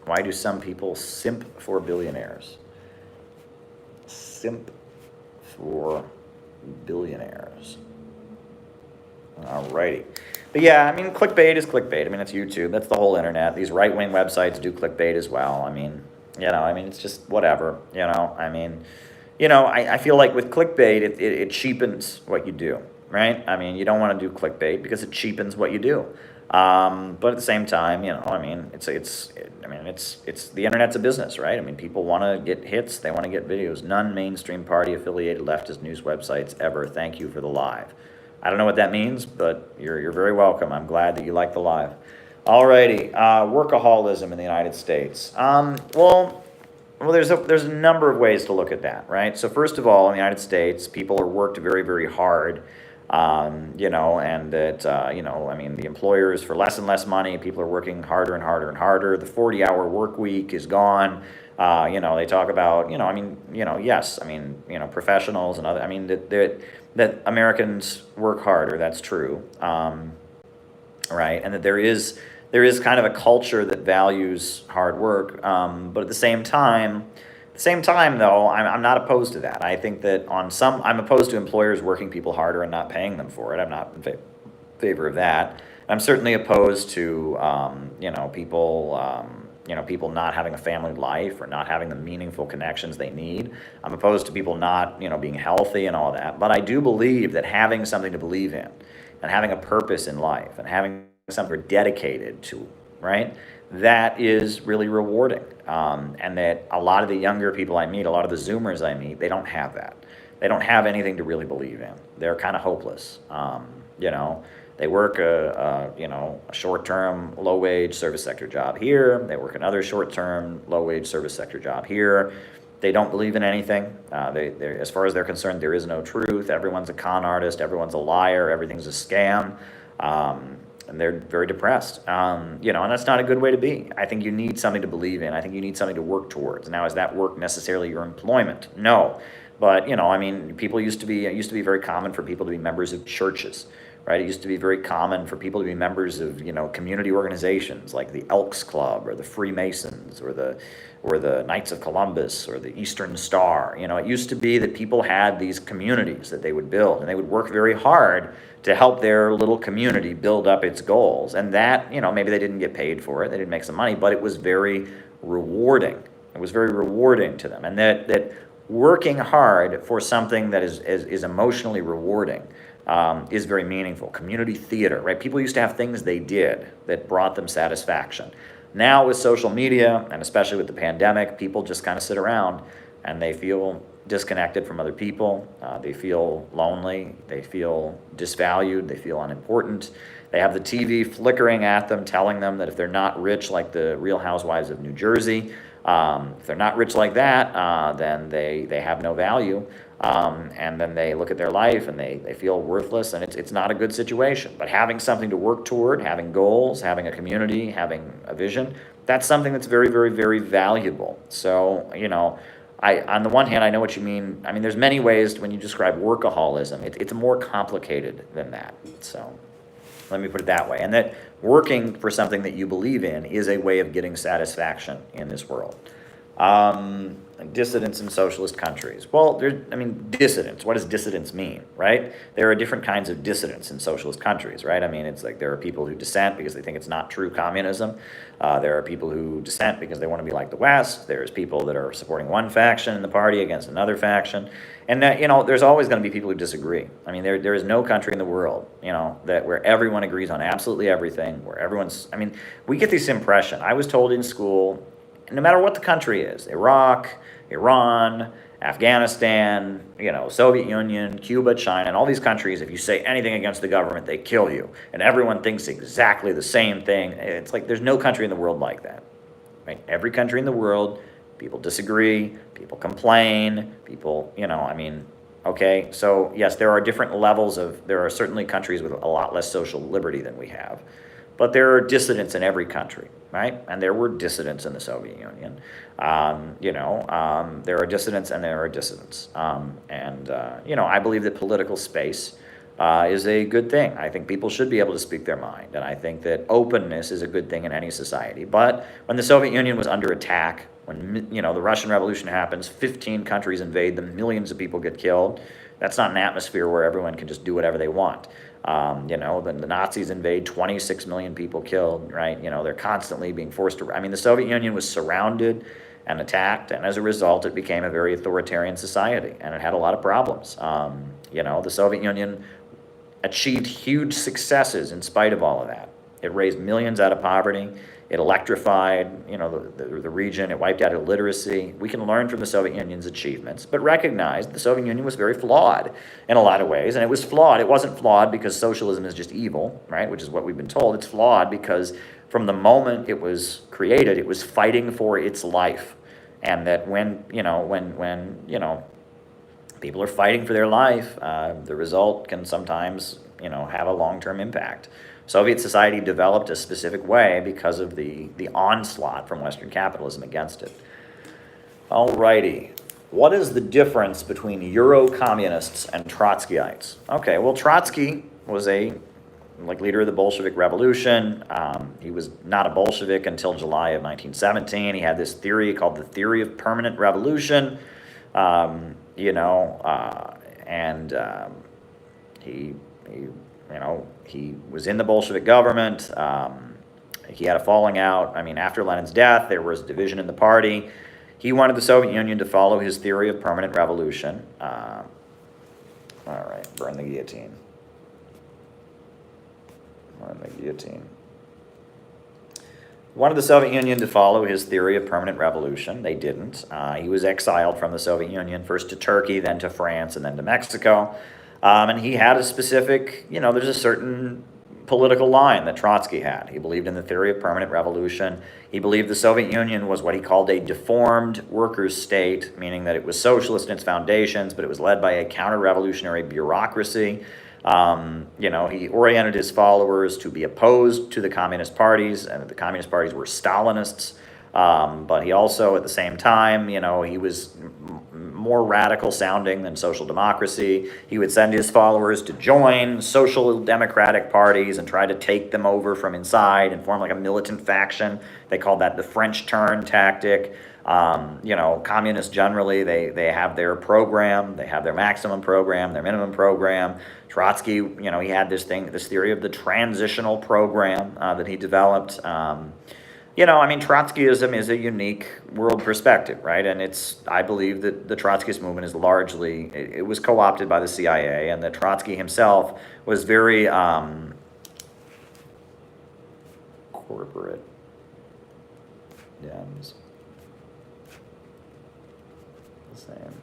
Why do some people simp for billionaires? Simp for billionaires. Alrighty. But yeah, I mean, clickbait is clickbait. I mean, it's YouTube. That's the whole internet. These right-wing websites do clickbait as well. I mean, it's just whatever, I feel like with clickbait, it cheapens what you do, right? I mean, you don't want to do clickbait because it cheapens what you do. But at the same time, it's the internet's a business, right? I mean, people want to get hits. They want to get videos. None mainstream party-affiliated leftist news websites ever. Thank you for the live. I don't know what that means, but you're very welcome. I'm glad that you like the live. Alrighty, workaholism in the United States. Well, there's a number of ways to look at that, right? So first of all, in the United States, people are worked very, very hard, and that, the employers, for less and less money, people are working harder and harder and harder. The 40-hour work week is gone. They talk about, professionals and other, that Americans work harder, that's true, right? And that there is kind of a culture that values hard work, but at the same time, the same time, though, I'm not opposed to that. I think that I'm opposed to employers working people harder and not paying them for it. I'm not in favor of that. I'm certainly opposed to, people not having a family life or not having the meaningful connections they need. I'm opposed to people not, being healthy and all that. But I do believe that having something to believe in and having a purpose in life and having something we're dedicated to, right? That is really rewarding. And that a lot of the younger people I meet, a lot of the Zoomers I meet, they don't have that. They don't have anything to really believe in. They're kind of hopeless. They work a short-term, low-wage service sector job here. They work another short-term, low-wage service sector job here. They don't believe in anything. As far as they're concerned, there is no truth. Everyone's a con artist. Everyone's a liar. Everything's a scam. And they're very depressed. And that's not a good way to be. I think you need something to believe in. I think you need something to work towards. Now, is that work necessarily your employment? No. But, people it used to be very common for people to be members of churches, right? It used to be very common for people to be members of, community organizations like the Elks Club or the Freemasons or the Knights of Columbus or the Eastern Star. It used to be that people had these communities that they would build, and they would work very hard to help their little community build up its goals. And that, maybe they didn't get paid for it, they didn't make some money, but it was very rewarding. It was very rewarding to them. And that working hard for something that is emotionally rewarding is very meaningful. Community theater, right? People used to have things they did that brought them satisfaction. Now with social media, and especially with the pandemic, people just kind of sit around and they feel disconnected from other people. They feel lonely. They feel disvalued. They feel unimportant. They have the TV flickering at them, telling them that if they're not rich like the Real Housewives of New Jersey, if they're not rich like that, then they have no value. And then they look at their life and they feel worthless, and it's not a good situation. But having something to work toward, having goals, having a community, having a vision, that's something that's very, very, very valuable. So, on the one hand, I know what you mean. I mean, there's many ways when you describe workaholism. It's more complicated than that. So let me put it that way. And that working for something that you believe in is a way of getting satisfaction in this world. Dissidents in socialist countries. Well, dissidents. What does dissidents mean, right? There are different kinds of dissidents in socialist countries, right? I mean, it's like there are people who dissent because they think it's not true communism. There are people who dissent because they want to be like the West. There's people that are supporting one faction in the party against another faction. And, there's always going to be people who disagree. I mean, there is no country in the world, where everyone agrees on absolutely everything, we get this impression. I was told in school, no matter what the country is, Iraq, Iran, Afghanistan, Soviet Union, Cuba, China, and all these countries, if you say anything against the government, they kill you. And everyone thinks exactly the same thing. It's like there's no country in the world like that. Right? Every country in the world, people disagree, people complain, people, okay. So yes, there are different levels there are certainly countries with a lot less social liberty than we have. But there are dissidents in every country, right? And there were dissidents in the Soviet Union. There are dissidents and there are dissidents. I believe that political space is a good thing. I think people should be able to speak their mind. And I think that openness is a good thing in any society. But when the Soviet Union was under attack, when the Russian Revolution happens, 15 countries invade them, millions of people get killed. That's not an atmosphere where everyone can just do whatever they want. Then the Nazis invade, 26 million people killed, right? They're constantly being forced to. The Soviet Union was surrounded and attacked, and as a result, it became a very authoritarian society, and it had a lot of problems. The Soviet Union achieved huge successes in spite of all of that. It raised millions out of poverty. It electrified, the region. It wiped out illiteracy. We can learn from the Soviet Union's achievements, but recognize the Soviet Union was very flawed in a lot of ways. And it was flawed. It wasn't flawed because socialism is just evil, right? Which is what we've been told. It's flawed because from the moment it was created, it was fighting for its life. And that when people are fighting for their life, the result can sometimes, have a long-term impact. Soviet society developed a specific way because of the onslaught from Western capitalism against it. Alrighty. What is the difference between Euro-communists and Trotskyites? Okay, well, Trotsky was a like leader of the Bolshevik Revolution. He was not a Bolshevik until July of 1917. He had this theory called the theory of permanent revolution, and he was in the Bolshevik government. He had a falling out. I mean, after Lenin's death, there was division in the party. He wanted the Soviet Union to follow his theory of permanent revolution. All right, burn the guillotine. Burn the guillotine. Wanted the Soviet Union to follow his theory of permanent revolution. They didn't. He was exiled from the Soviet Union, first to Turkey, then to France, and then to Mexico. And he had a specific, there's a certain political line that Trotsky had. He believed in the theory of permanent revolution. He believed the Soviet Union was what he called a deformed workers' state, meaning that it was socialist in its foundations, but it was led by a counter-revolutionary bureaucracy. He oriented his followers to be opposed to the communist parties, and the communist parties were Stalinists. But he also, at the same time, he was more radical sounding than social democracy. He would send his followers to join social democratic parties and try to take them over from inside and form like a militant faction. They called that the French turn tactic. Communists generally, they have their program, they have their maximum program, their minimum program. Trotsky, he had this theory of the transitional program that he developed. Trotskyism is a unique world perspective, right? And I believe that the Trotskyist movement is largely, it was co-opted by the CIA, and that Trotsky himself was very corporate Dems. The same.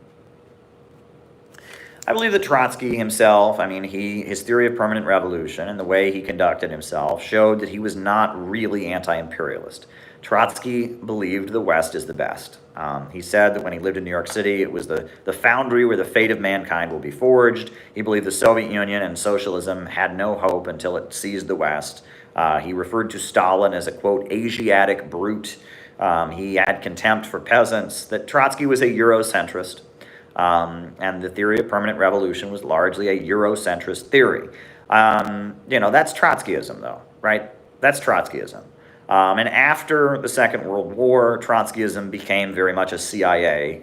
I believe that Trotsky himself, his theory of permanent revolution and the way he conducted himself showed that he was not really anti-imperialist. Trotsky believed the West is the best. He said that when he lived in New York City, it was the foundry where the fate of mankind will be forged. He believed the Soviet Union and socialism had no hope until it seized the West. He referred to Stalin as a, quote, Asiatic brute. He had contempt for peasants. That Trotsky was a Eurocentrist. And the theory of permanent revolution was largely a Eurocentrist theory. That's Trotskyism, though, right? That's Trotskyism. And after the Second World War, Trotskyism became very much a CIA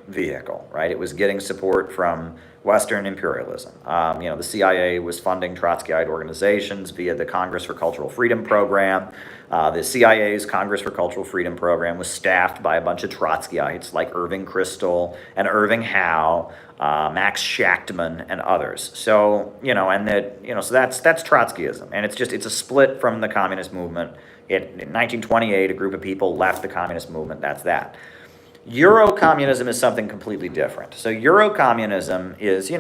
vehicle, right? It was getting support from Western imperialism. The CIA was funding Trotskyite organizations via the Congress for Cultural Freedom program. The CIA's Congress for Cultural Freedom program was staffed by a bunch of Trotskyites like Irving Kristol and Irving Howe, Max Shachtman, and others. So, so that's Trotskyism. And it's a split from the communist movement. In 1928, a group of people left the communist movement. That's that. Eurocommunism is something completely different. So Eurocommunism is,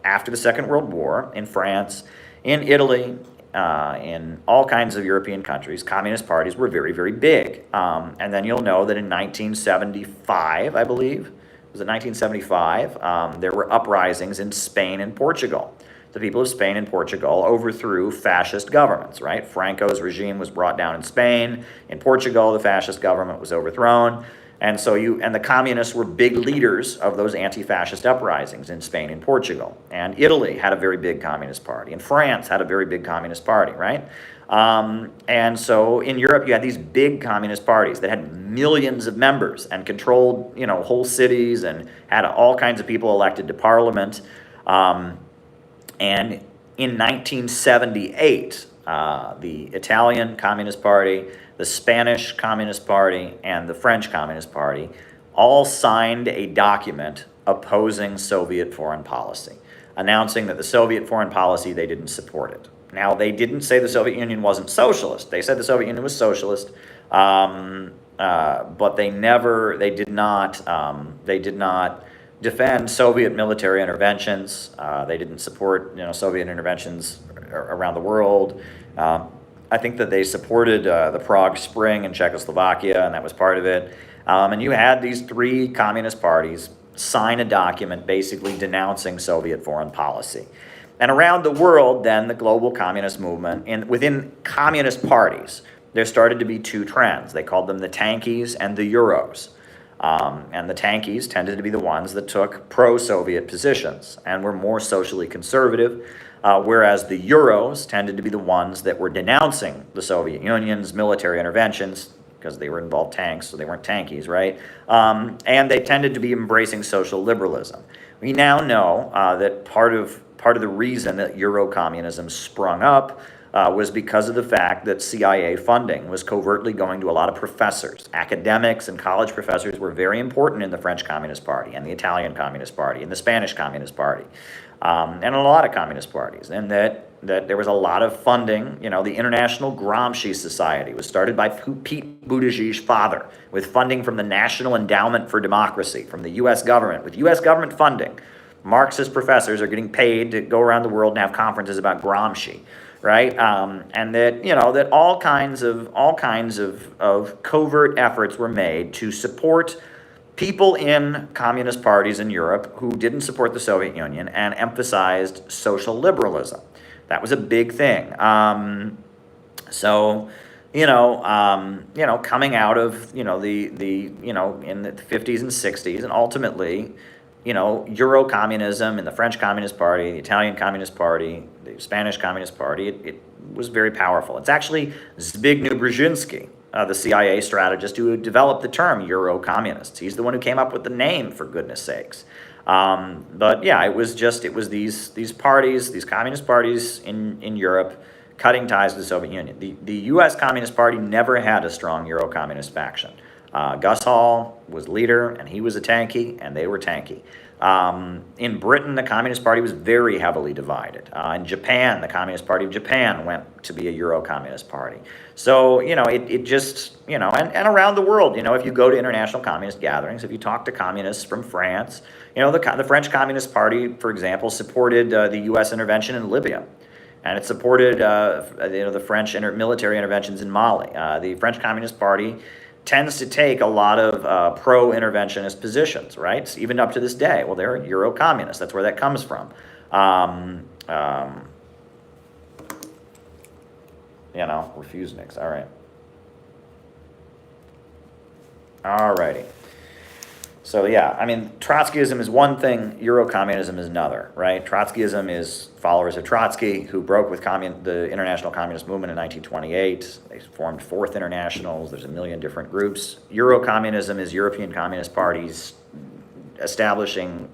after the Second World War, in France, in Italy, in all kinds of European countries, communist parties were very, very big. And then you'll know that in 1975, I believe, was it 1975, there were uprisings in Spain and Portugal. The people of Spain and Portugal overthrew fascist governments, right? Franco's regime was brought down in Spain. In Portugal, the fascist government was overthrown. And so the communists were big leaders of those anti-fascist uprisings in Spain and Portugal. And Italy had a very big communist party. And France had a very big communist party, right? And so in Europe, you had these big communist parties that had millions of members and controlled, whole cities and had all kinds of people elected to parliament. And in 1978, the Italian Communist Party, the Spanish Communist Party, and the French Communist Party all signed a document opposing Soviet foreign policy, announcing that the Soviet foreign policy, they didn't support it. Now, they didn't say the Soviet Union wasn't socialist. They said the Soviet Union was socialist, but they did not defend Soviet military interventions. They didn't support, Soviet interventions around the world. I think that they supported the Prague Spring in Czechoslovakia, and that was part of it. And you had these three communist parties sign a document basically denouncing Soviet foreign policy. And around the world, then, the global communist movement, and within communist parties, there started to be two trends. They called them the tankies and the Euros. And the tankies tended to be the ones that took pro-Soviet positions and were more socially conservative. whereas the Euros tended to be the ones that were denouncing the Soviet Union's military interventions, because they were involved tanks, so they weren't tankies, right? And they tended to be embracing social liberalism. We now know that part of the reason that Euro-communism sprung up was because of the fact that CIA funding was covertly going to a lot of professors. Academics and college professors were very important in the French Communist Party and the Italian Communist Party and the Spanish Communist Party, and a lot of communist parties, and that there was a lot of funding. You know, the International Gramsci Society was started by Pete Buttigieg's father with funding from the National Endowment for Democracy, from the U.S. government. With U.S. government funding, Marxist professors are getting paid to go around the world and have conferences about Gramsci, right? And that, you know, that all kinds of covert efforts were made to support people in communist parties in Europe who didn't support the Soviet Union and emphasized social liberalism. That was a big thing. So, coming out of, in the 50s and 60s, and ultimately, Euro communism and the French Communist Party, the Italian Communist Party, the Spanish Communist Party, it was very powerful. It's actually Zbigniew Brzezinski, the CIA strategist who developed the term Euro communists. He's the one who came up with the name, for goodness sakes. But yeah, it was these parties, these communist parties in Europe, cutting ties with the Soviet Union. The U.S. Communist Party never had a strong Euro-communist faction. Gus Hall was leader, and he was a tanky, and they were tanky. In Britain, the Communist Party was very heavily divided. In Japan, the Communist Party of Japan went to be a Euro-communist party. So, it just, and around the world, if you go to international communist gatherings, if you talk to communists from France, the French Communist Party, for example, supported the U.S. intervention in Libya. And it supported, the French military interventions in Mali. The French Communist Party tends to take a lot of pro-interventionist positions, right? Even up to this day. Well, they're Euro-communists. That's where that comes from. Refuseniks. All right. All righty. So yeah, Trotskyism is one thing, Euro-communism is another, right? Trotskyism is followers of Trotsky who broke with the International Communist Movement in 1928. They formed Fourth Internationals. There's a million different groups. Euro-communism is European communist parties establishing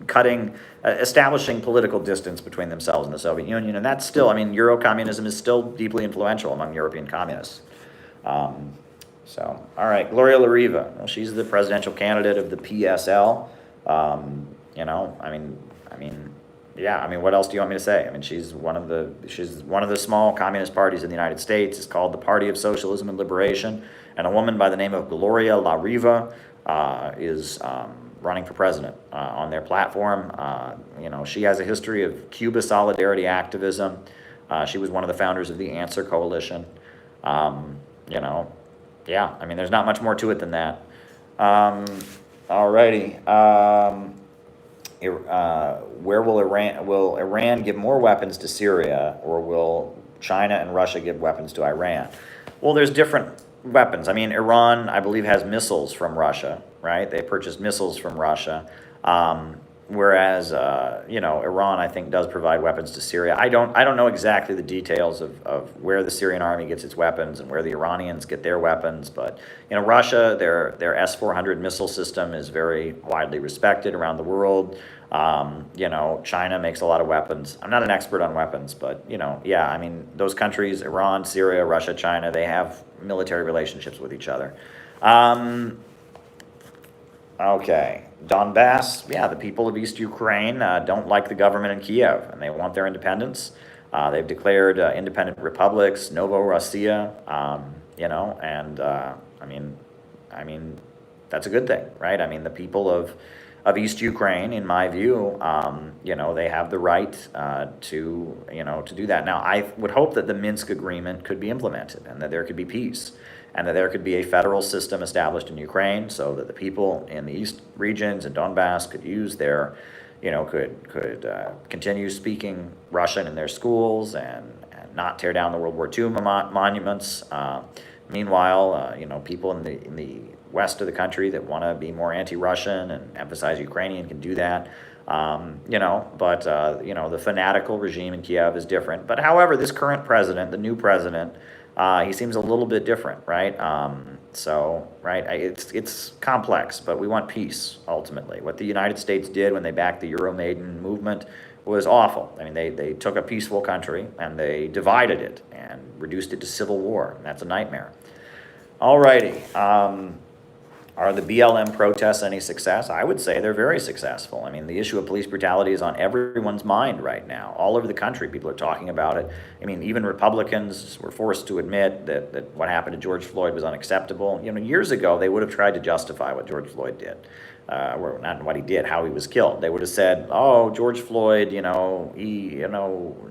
political distance between themselves and the Soviet Union, and that's still, Euro-communism is still deeply influential among European communists. All right, Gloria La Riva. Well, she's the presidential candidate of the PSL. What else do you want me to say? She's one of the small communist parties in the United States. It's called the Party of Socialism and Liberation, and a woman by the name of Gloria La Riva is running for president on their platform. She has a history of Cuba solidarity activism. She was one of the founders of the Answer Coalition. There's not much more to it than that. Alrighty. Where will Iran give more weapons to Syria, or will China and Russia give weapons to Iran? Well, there's different weapons. Iran, I believe, has missiles from Russia, right? They purchased missiles from Russia. Whereas, Iran, I think, does provide weapons to Syria. I don't know exactly the details of where the Syrian army gets its weapons and where the Iranians get their weapons. But, Russia, their S-400 missile system is very widely respected around the world. China makes a lot of weapons. I'm not an expert on weapons, but, those countries, Iran, Syria, Russia, China, they have military relationships with each other. Okay. Donbass, the people of East Ukraine don't like the government in Kiev, and they want their independence. They've declared independent republics, Novorossiya, that's a good thing, right? The people of East Ukraine, in my view, they have the right to do that. Now, I would hope that the Minsk agreement could be implemented and that there could be peace, and that there could be a federal system established in Ukraine so that the people in the east regions and Donbass could use their, could continue speaking Russian in their schools and not tear down the World War II monuments. Meanwhile, people in the west of the country that want to be more anti-Russian and emphasize Ukrainian can do that. But the fanatical regime in Kiev is different. But however, this current president, the new president, he seems a little bit different, right? It's complex, but we want peace ultimately. What the United States did when they backed the Euromaidan movement was awful. I mean, they took a peaceful country and they divided it and reduced it to civil war. And that's a nightmare. Alrighty. Are the BLM protests any success? I would say they're very successful. I mean, the issue of police brutality is on everyone's mind right now. All over the country, people are talking about it. I mean, even Republicans were forced to admit that what happened to George Floyd was unacceptable. Years ago, they would have tried to justify what George Floyd did. Or not what he did, how he was killed. They would have said, oh, George Floyd,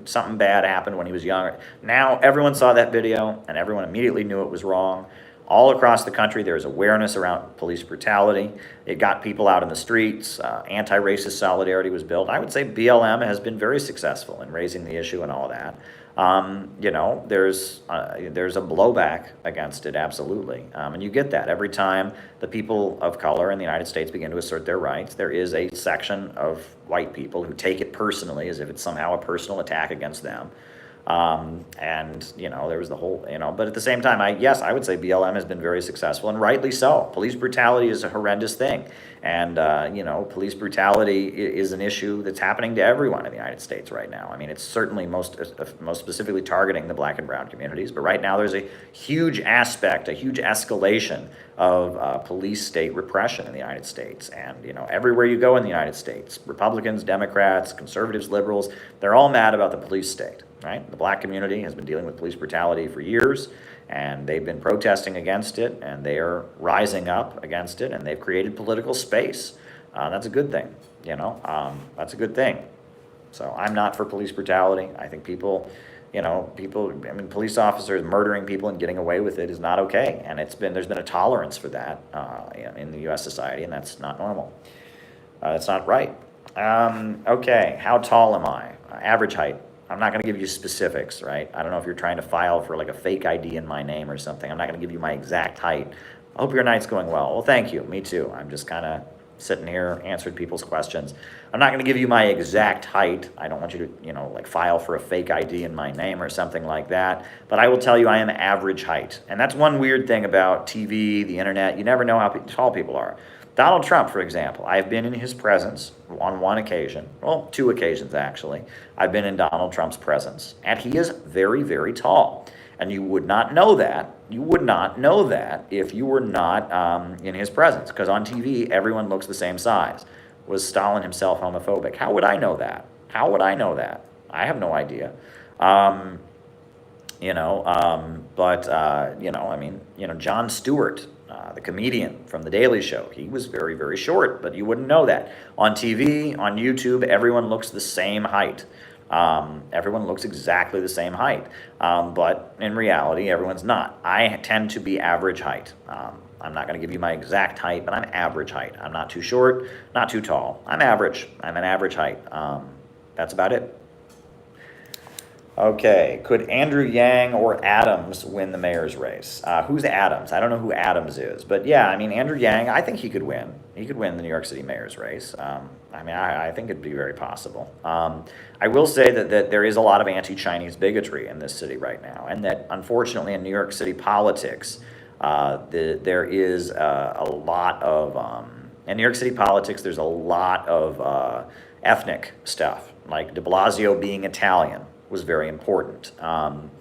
something bad happened when he was young. Now, everyone saw that video, and everyone immediately knew it was wrong. All across the country, there's awareness around police brutality. It got people out in the streets. Anti-racist solidarity was built. I would say BLM has been very successful in raising the issue and all that. There's a blowback against it, absolutely. And you get that every time the people of color in the United States begin to assert their rights. There is a section of white people who take it personally as if it's somehow a personal attack against them. There was the whole, but at the same time, I would say BLM has been very successful, and rightly so. Police brutality is a horrendous thing. And, police brutality is an issue that's happening to everyone in the United States right now. I mean, it's certainly most specifically targeting the black and brown communities, but right now there's a huge aspect, a huge escalation of police state repression in the United States. And, everywhere you go in the United States, Republicans, Democrats, conservatives, liberals, they're all mad about the police state. Right? The black community has been dealing with police brutality for years, and they've been protesting against it, and they are rising up against it, and they've created political space. That's a good thing, that's a good thing. So I'm not for police brutality. I think police officers murdering people and getting away with it is not okay, and there's been a tolerance for that in the U.S. society, and that's not normal. That's not right. Okay, how tall am I? Average height. I'm not going to give you specifics, right? I don't know if you're trying to file for like a fake ID in my name or something. I'm not going to give you my exact height. I hope your night's going well. Well, thank you. Me too. I'm just kind of sitting here answering people's questions. I'm not going to give you my exact height. I don't want you to, file for a fake ID in my name or something like that. But I will tell you I am average height. And that's one weird thing about TV, the internet. You never know how tall people are. Donald Trump, for example, I've been in his presence on one occasion, well, two occasions actually. I've been in Donald Trump's presence, and he is very, very tall. And you would not know that. You would not know that if you were not in his presence, because on TV, everyone looks the same size. Was Stalin himself homophobic? How would I know that? How would I know that? I have no idea. Jon Stewart, the comedian from The Daily Show, he was very, very short, but you wouldn't know that. On TV, on YouTube, everyone looks the same height. Everyone looks exactly the same height, but in reality, everyone's not. I tend to be average height. I'm not going to give you my exact height, but I'm average height. I'm not too short, not too tall. I'm average. I'm an average height. That's about it. Okay, could Andrew Yang or Adams win the mayor's race? Who's Adams? I don't know who Adams is, but yeah, Andrew Yang, I think he could win. He could win the New York City mayor's race. I think it'd be very possible. I will say that there is a lot of anti-Chinese bigotry in this city right now, and that unfortunately in New York City politics, there is a lot of, in New York City politics, there's a lot of ethnic stuff, like de Blasio being Italian was very important. Cuomo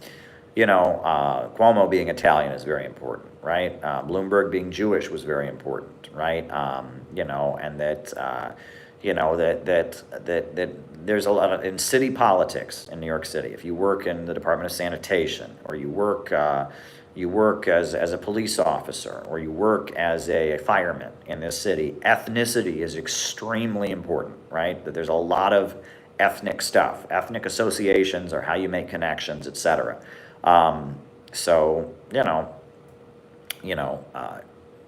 being Italian is very important, right? Bloomberg being Jewish was very important, right? And that there's a lot of, in city politics in New York City, if you work in the Department of Sanitation, or you work as a police officer, or you work as a fireman in this city, ethnicity is extremely important, right? That there's a lot of ethnic stuff. Ethnic associations are how you make connections, etc.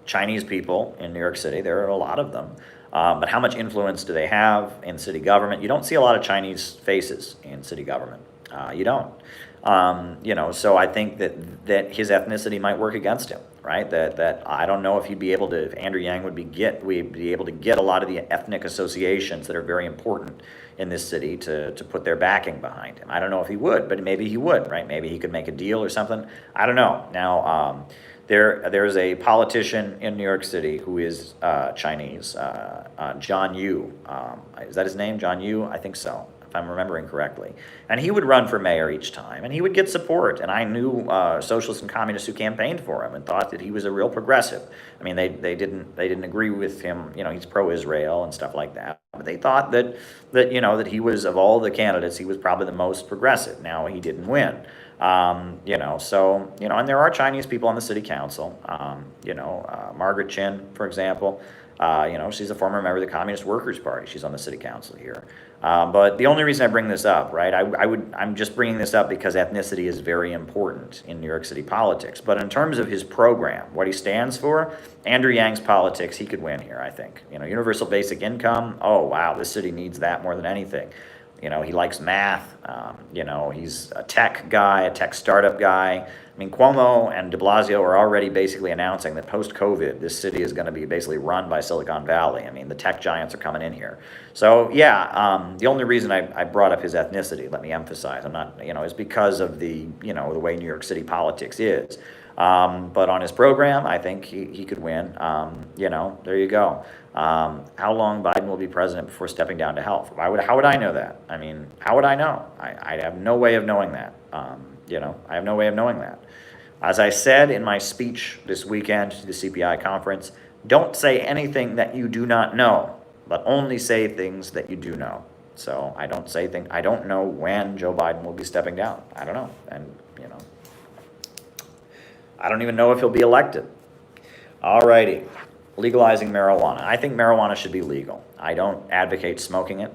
Chinese people in New York City, there are a lot of them. But how much influence do they have in city government? You don't see a lot of Chinese faces in city government. You don't. So I think that his ethnicity might work against him, right? That I don't know if he'd be able to, if Andrew Yang we'd be able to get a lot of the ethnic associations that are very important in this city to put their backing behind him. I don't know if he would, but maybe he would, right? Maybe he could make a deal or something. I don't know. Now, there's a politician in New York City who is Chinese, John Yu. Is that his name, John Yu? I think so, if I'm remembering correctly. And he would run for mayor each time, and he would get support. And I knew socialists and communists who campaigned for him and thought that he was a real progressive. I mean, they didn't agree with him. You know, he's pro-Israel and stuff like that. But they thought that he was, of all the candidates, he was probably the most progressive. Now, he didn't win. And there are Chinese people on the city council. Margaret Chin, for example. She's a former member of the Communist Workers' Party. She's on the city council here. But the only reason I bring this up, right, I'm just bringing this up because ethnicity is very important in New York City politics. But in terms of his program, what he stands for, Andrew Yang's politics, he could win here, I think. Universal basic income, oh, wow, this city needs that more than anything. He likes math. He's a tech guy, a tech startup guy. I mean, Cuomo and de Blasio are already basically announcing that post-COVID, this city is going to be basically run by Silicon Valley. I mean, the tech giants are coming in here. So, the only reason I brought up his ethnicity, let me emphasize, I'm not, is because of the way New York City politics is. But on his program, I think he could win. There you go. How long Biden will be president before stepping down to health? How would I know that? I mean, how would I know? I have no way of knowing that. I have no way of knowing that. As I said in my speech this weekend to the CPI conference, don't say anything that you do not know, but only say things that you do know. So I don't say things, I don't know when Joe Biden will be stepping down. I don't know. And, I don't even know if he'll be elected. All righty. Legalizing marijuana. I think marijuana should be legal. I don't advocate smoking it.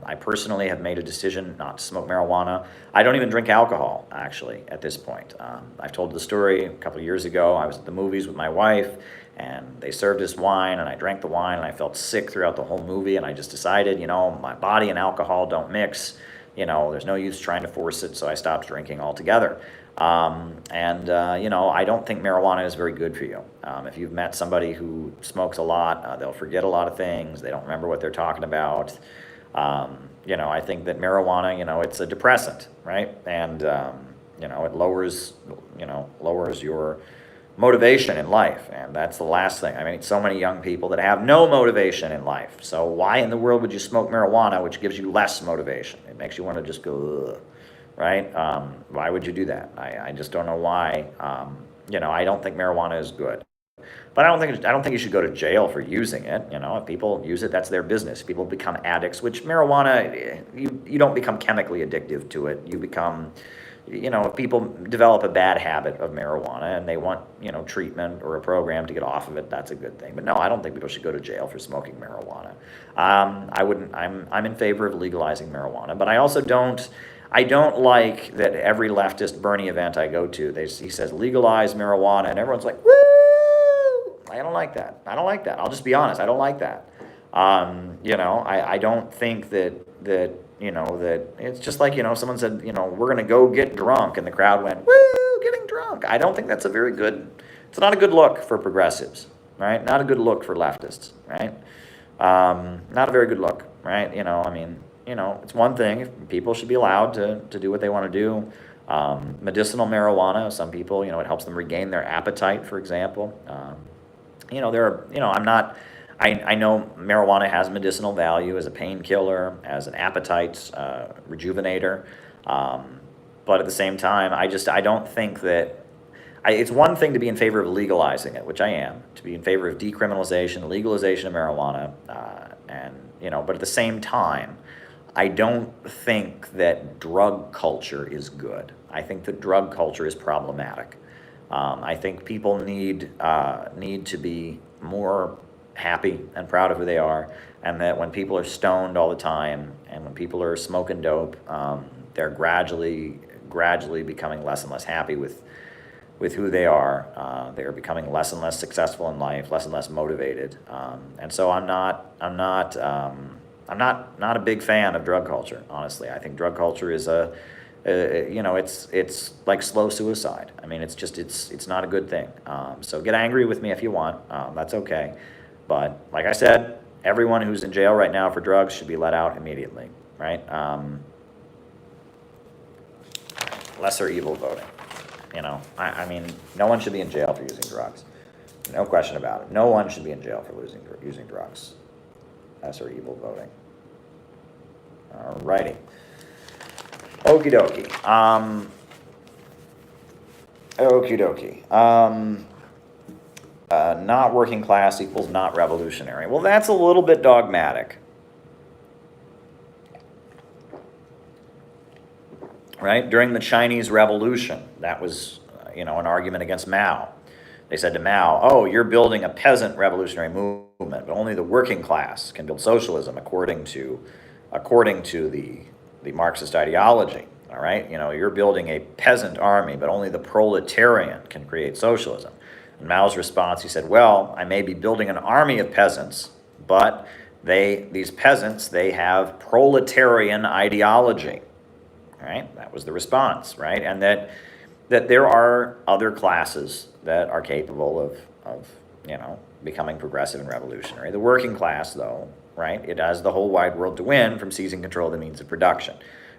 I personally have made a decision not to smoke marijuana. I don't even drink alcohol, actually, at this point. I've told the story a couple of years ago. I was at the movies with my wife, and they served us wine, and I drank the wine, and I felt sick throughout the whole movie, and I just decided, my body and alcohol don't mix. There's no use trying to force it, so I stopped drinking altogether. I don't think marijuana is very good for you. If you've met somebody who smokes a lot, they'll forget a lot of things. They don't remember what they're talking about. I think that marijuana, it's a depressant, right? And, it lowers your motivation in life. And that's the last thing. I mean, so many young people that have no motivation in life. So why in the world would you smoke marijuana, which gives you less motivation? It makes you want to just go, ugh. Right? Why would you do that? I just don't know why. I don't think marijuana is good. But I don't think you should go to jail for using it. If people use it, that's their business. People become addicts, which marijuana, you don't become chemically addictive to it. You become, if people develop a bad habit of marijuana and they want, treatment or a program to get off of it, that's a good thing. But no, I don't think people should go to jail for smoking marijuana. I'm in favor of legalizing marijuana, but I also don't like that every leftist Bernie event I go to, he says legalize marijuana, and everyone's like, woo! I don't like that. I'll just be honest. I don't like that. I don't think that it's just like, someone said, we're going to go get drunk, and the crowd went, woo, getting drunk. I don't think that's it's not a good look for progressives, right? Not a good look for leftists, right? Not a very good look, right? It's one thing. People should be allowed to do what they want to do. Medicinal marijuana, some people, it helps them regain their appetite, for example. I know marijuana has medicinal value as a painkiller, as an appetite rejuvenator. But at the same time, I don't think that, it's one thing to be in favor of legalizing it, which I am, to be in favor of decriminalization, legalization of marijuana, but at the same time, I don't think that drug culture is good. I think that drug culture is problematic. I think people need to be more happy and proud of who they are, and that when people are stoned all the time and when people are smoking dope, they're gradually becoming less and less happy with who they are. They're becoming less and less successful in life, less and less motivated, and so I'm not a big fan of drug culture, honestly. I think drug culture is it's like slow suicide. I mean, it's not a good thing. So get angry with me if you want. That's okay. But like I said, everyone who's in jail right now for drugs should be let out immediately, right? Lesser evil voting. I mean, no one should be in jail for using drugs. No question about it. No one should be in jail for using drugs. Lesser evil voting. Alrighty. Okie dokie. Okie dokie. Not working class equals not revolutionary. Well, that's a little bit dogmatic. Right? During the Chinese Revolution, that was, an argument against Mao. They said to Mao, oh, you're building a peasant revolutionary movement, but only the working class can build socialism according to the Marxist ideology. All right? You're building a peasant army, but only the proletarian can create socialism. And Mao's response, he said, well, I may be building an army of peasants, but these peasants, they have proletarian ideology. Right? That was the response, right? And that there are other classes that are capable of becoming progressive and revolutionary. The working class, though, right? It has the whole wide world to win from seizing control of the means of production,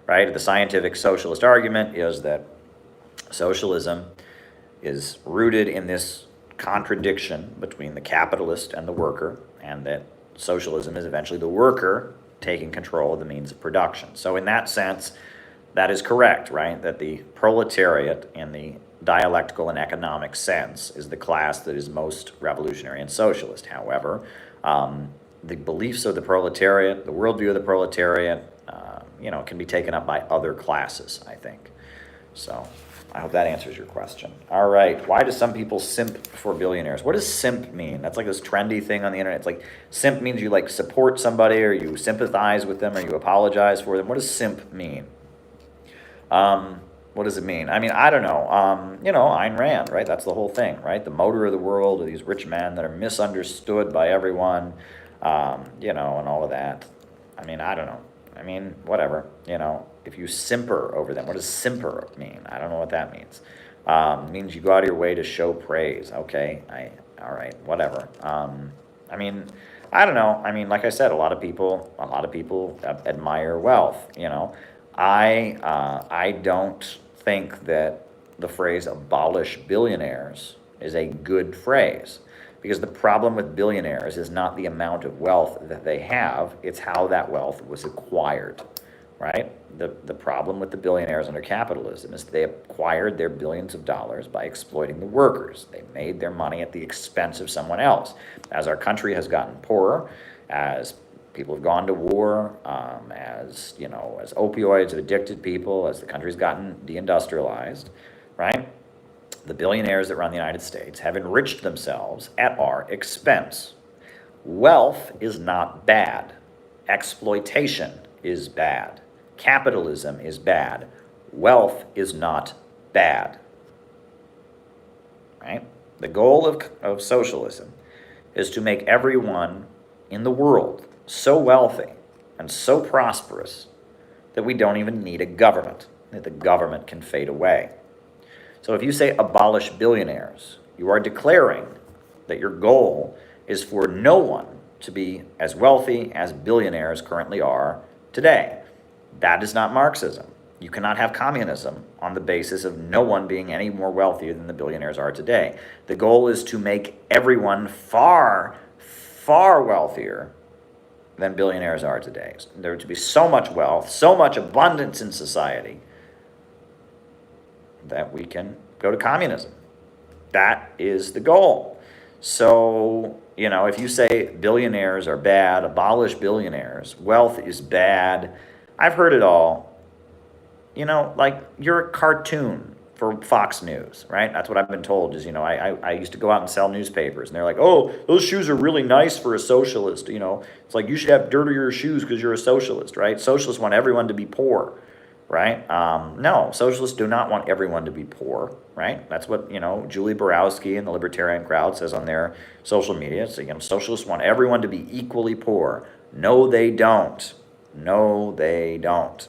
right? The scientific socialist argument is that socialism is rooted in this contradiction between the capitalist and the worker, and that socialism is eventually the worker taking control of the means of production. So in that sense, that is correct, right? That the proletariat in the dialectical and economic sense is the class that is most revolutionary and socialist. However, the beliefs of the proletariat, the worldview of the proletariat, can be taken up by other classes, I think. So I hope that answers your question. All right. Why do some people simp for billionaires? What does simp mean? That's like this trendy thing on the internet. It's like simp means you like support somebody, or you sympathize with them, or you apologize for them. What does simp mean? What does it mean? I mean, I don't know. Ayn Rand, right? That's the whole thing, right? The motor of the world are these rich men that are misunderstood by everyone, and all of that. I mean, I don't know. I mean, whatever, if you simper over them. What does simper mean? I don't know what that means. It means you go out of your way to show praise. Okay, all right, whatever. I mean, I don't know. I mean, like I said, a lot of people admire wealth, I don't think that the phrase abolish billionaires is a good phrase, because the problem with billionaires is not the amount of wealth that they have, it's how that wealth was acquired, right? The problem with the billionaires under capitalism is they acquired their billions of dollars by exploiting the workers. They made their money at the expense of someone else. As our country has gotten poorer, as people have gone to war, as opioids have addicted people, as the country's gotten deindustrialized, right? The billionaires that run the United States have enriched themselves at our expense. Wealth is not bad. Exploitation is bad. Capitalism is bad. Wealth is not bad. Right? The goal of socialism is to make everyone in the world so wealthy and so prosperous that we don't even need a government, that the government can fade away. So if you say abolish billionaires, you are declaring that your goal is for no one to be as wealthy as billionaires currently are today. That is not Marxism. You cannot have communism on the basis of no one being any more wealthier than the billionaires are today. The goal is to make everyone far, far wealthier than billionaires are today. There to be so much wealth, so much abundance in society that we can go to communism. That is the goal. So, if you say billionaires are bad, abolish billionaires, wealth is bad, I've heard it all. Like you're a cartoon for Fox News, right? That's what I've been told is, I used to go out and sell newspapers, and they're like, oh, those shoes are really nice for a socialist. It's like you should have dirtier shoes because you're a socialist, right? Socialists want everyone to be poor. Right? No, socialists do not want everyone to be poor, right? That's what, Julie Borowski and the libertarian crowd says on their social media. So, socialists want everyone to be equally poor. No, they don't. No, they don't.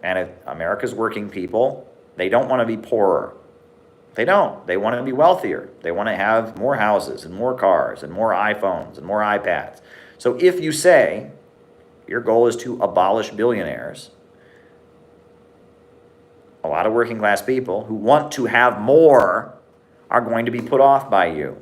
And if America's working people, they don't want to be poorer. They don't. They want to be wealthier. They want to have more houses and more cars and more iPhones and more iPads. So if you say your goal is to abolish billionaires, a lot of working class people who want to have more are going to be put off by you.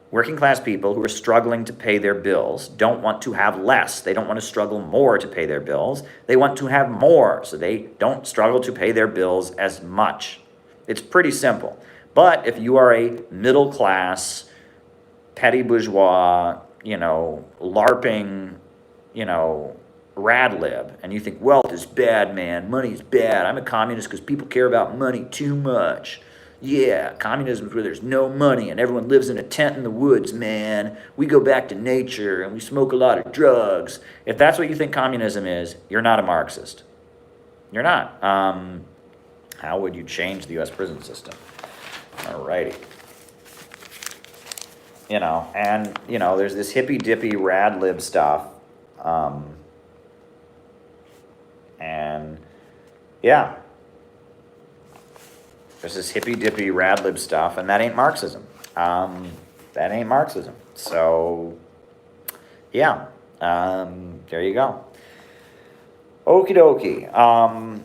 Working class people who are struggling to pay their bills don't want to have less. They don't want to struggle more to pay their bills. They want to have more so they don't struggle to pay their bills as much. It's pretty simple. But if you are a middle class, petty bourgeois, LARPing, rad lib, and you think wealth is bad, man, money's bad, I'm a communist because people care about money too much. Yeah, communism is where there's no money and everyone lives in a tent in the woods, man. We go back to nature and we smoke a lot of drugs. If that's what you think communism is, you're not a Marxist. You're not. How would you change the U.S. prison system? Alrighty. There's this hippy-dippy rad lib stuff. There's this hippy-dippy rad lib stuff, and that ain't Marxism. That ain't Marxism. So, there you go. Okie dokie.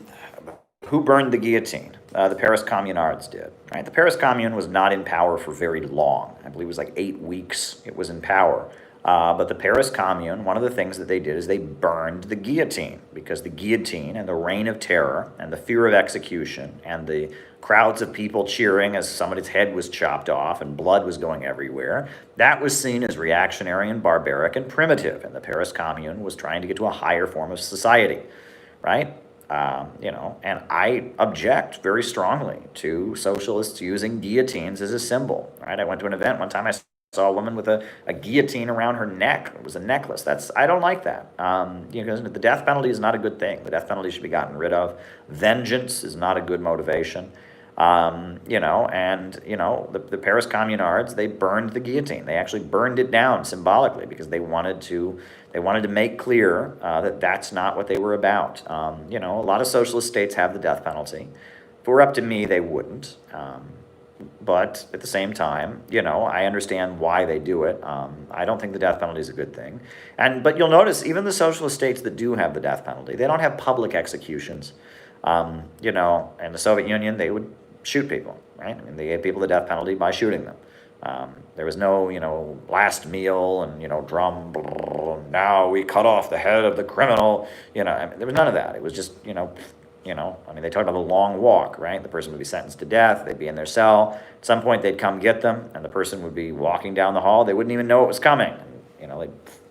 Who burned the guillotine? The Paris Communards did. Right? The Paris Commune was not in power for very long. I believe it was like 8 weeks it was in power. But the Paris Commune, one of the things that they did is they burned the guillotine, because the guillotine and the reign of terror and the fear of execution and the crowds of people cheering as somebody's head was chopped off and blood was going everywhere, that was seen as reactionary and barbaric and primitive. And the Paris Commune was trying to get to a higher form of society, right? And I object very strongly to socialists using guillotines as a symbol, right? I went to an event one time, I saw a woman with a guillotine around her neck. It was a necklace. I don't like that. Because the death penalty is not a good thing. The death penalty should be gotten rid of. Vengeance is not a good motivation. The Paris Communards, they burned the guillotine. They actually burned it down symbolically because they wanted to make clear that that's not what they were about. A lot of socialist states have the death penalty. If it were up to me, they wouldn't. But at the same time, I understand why they do it. I don't think the death penalty is a good thing. But you'll notice even the socialist states that do have the death penalty, they don't have public executions. In the Soviet Union, they would shoot people, right? I mean, they gave people the death penalty by shooting them. There was no, last meal and, drum, now we cut off the head of the criminal. There was none of that. It was just, they talked about the long walk, right? The person would be sentenced to death. They'd be in their cell. At some point, they'd come get them, and the person would be walking down the hall. They wouldn't even know it was coming. They'd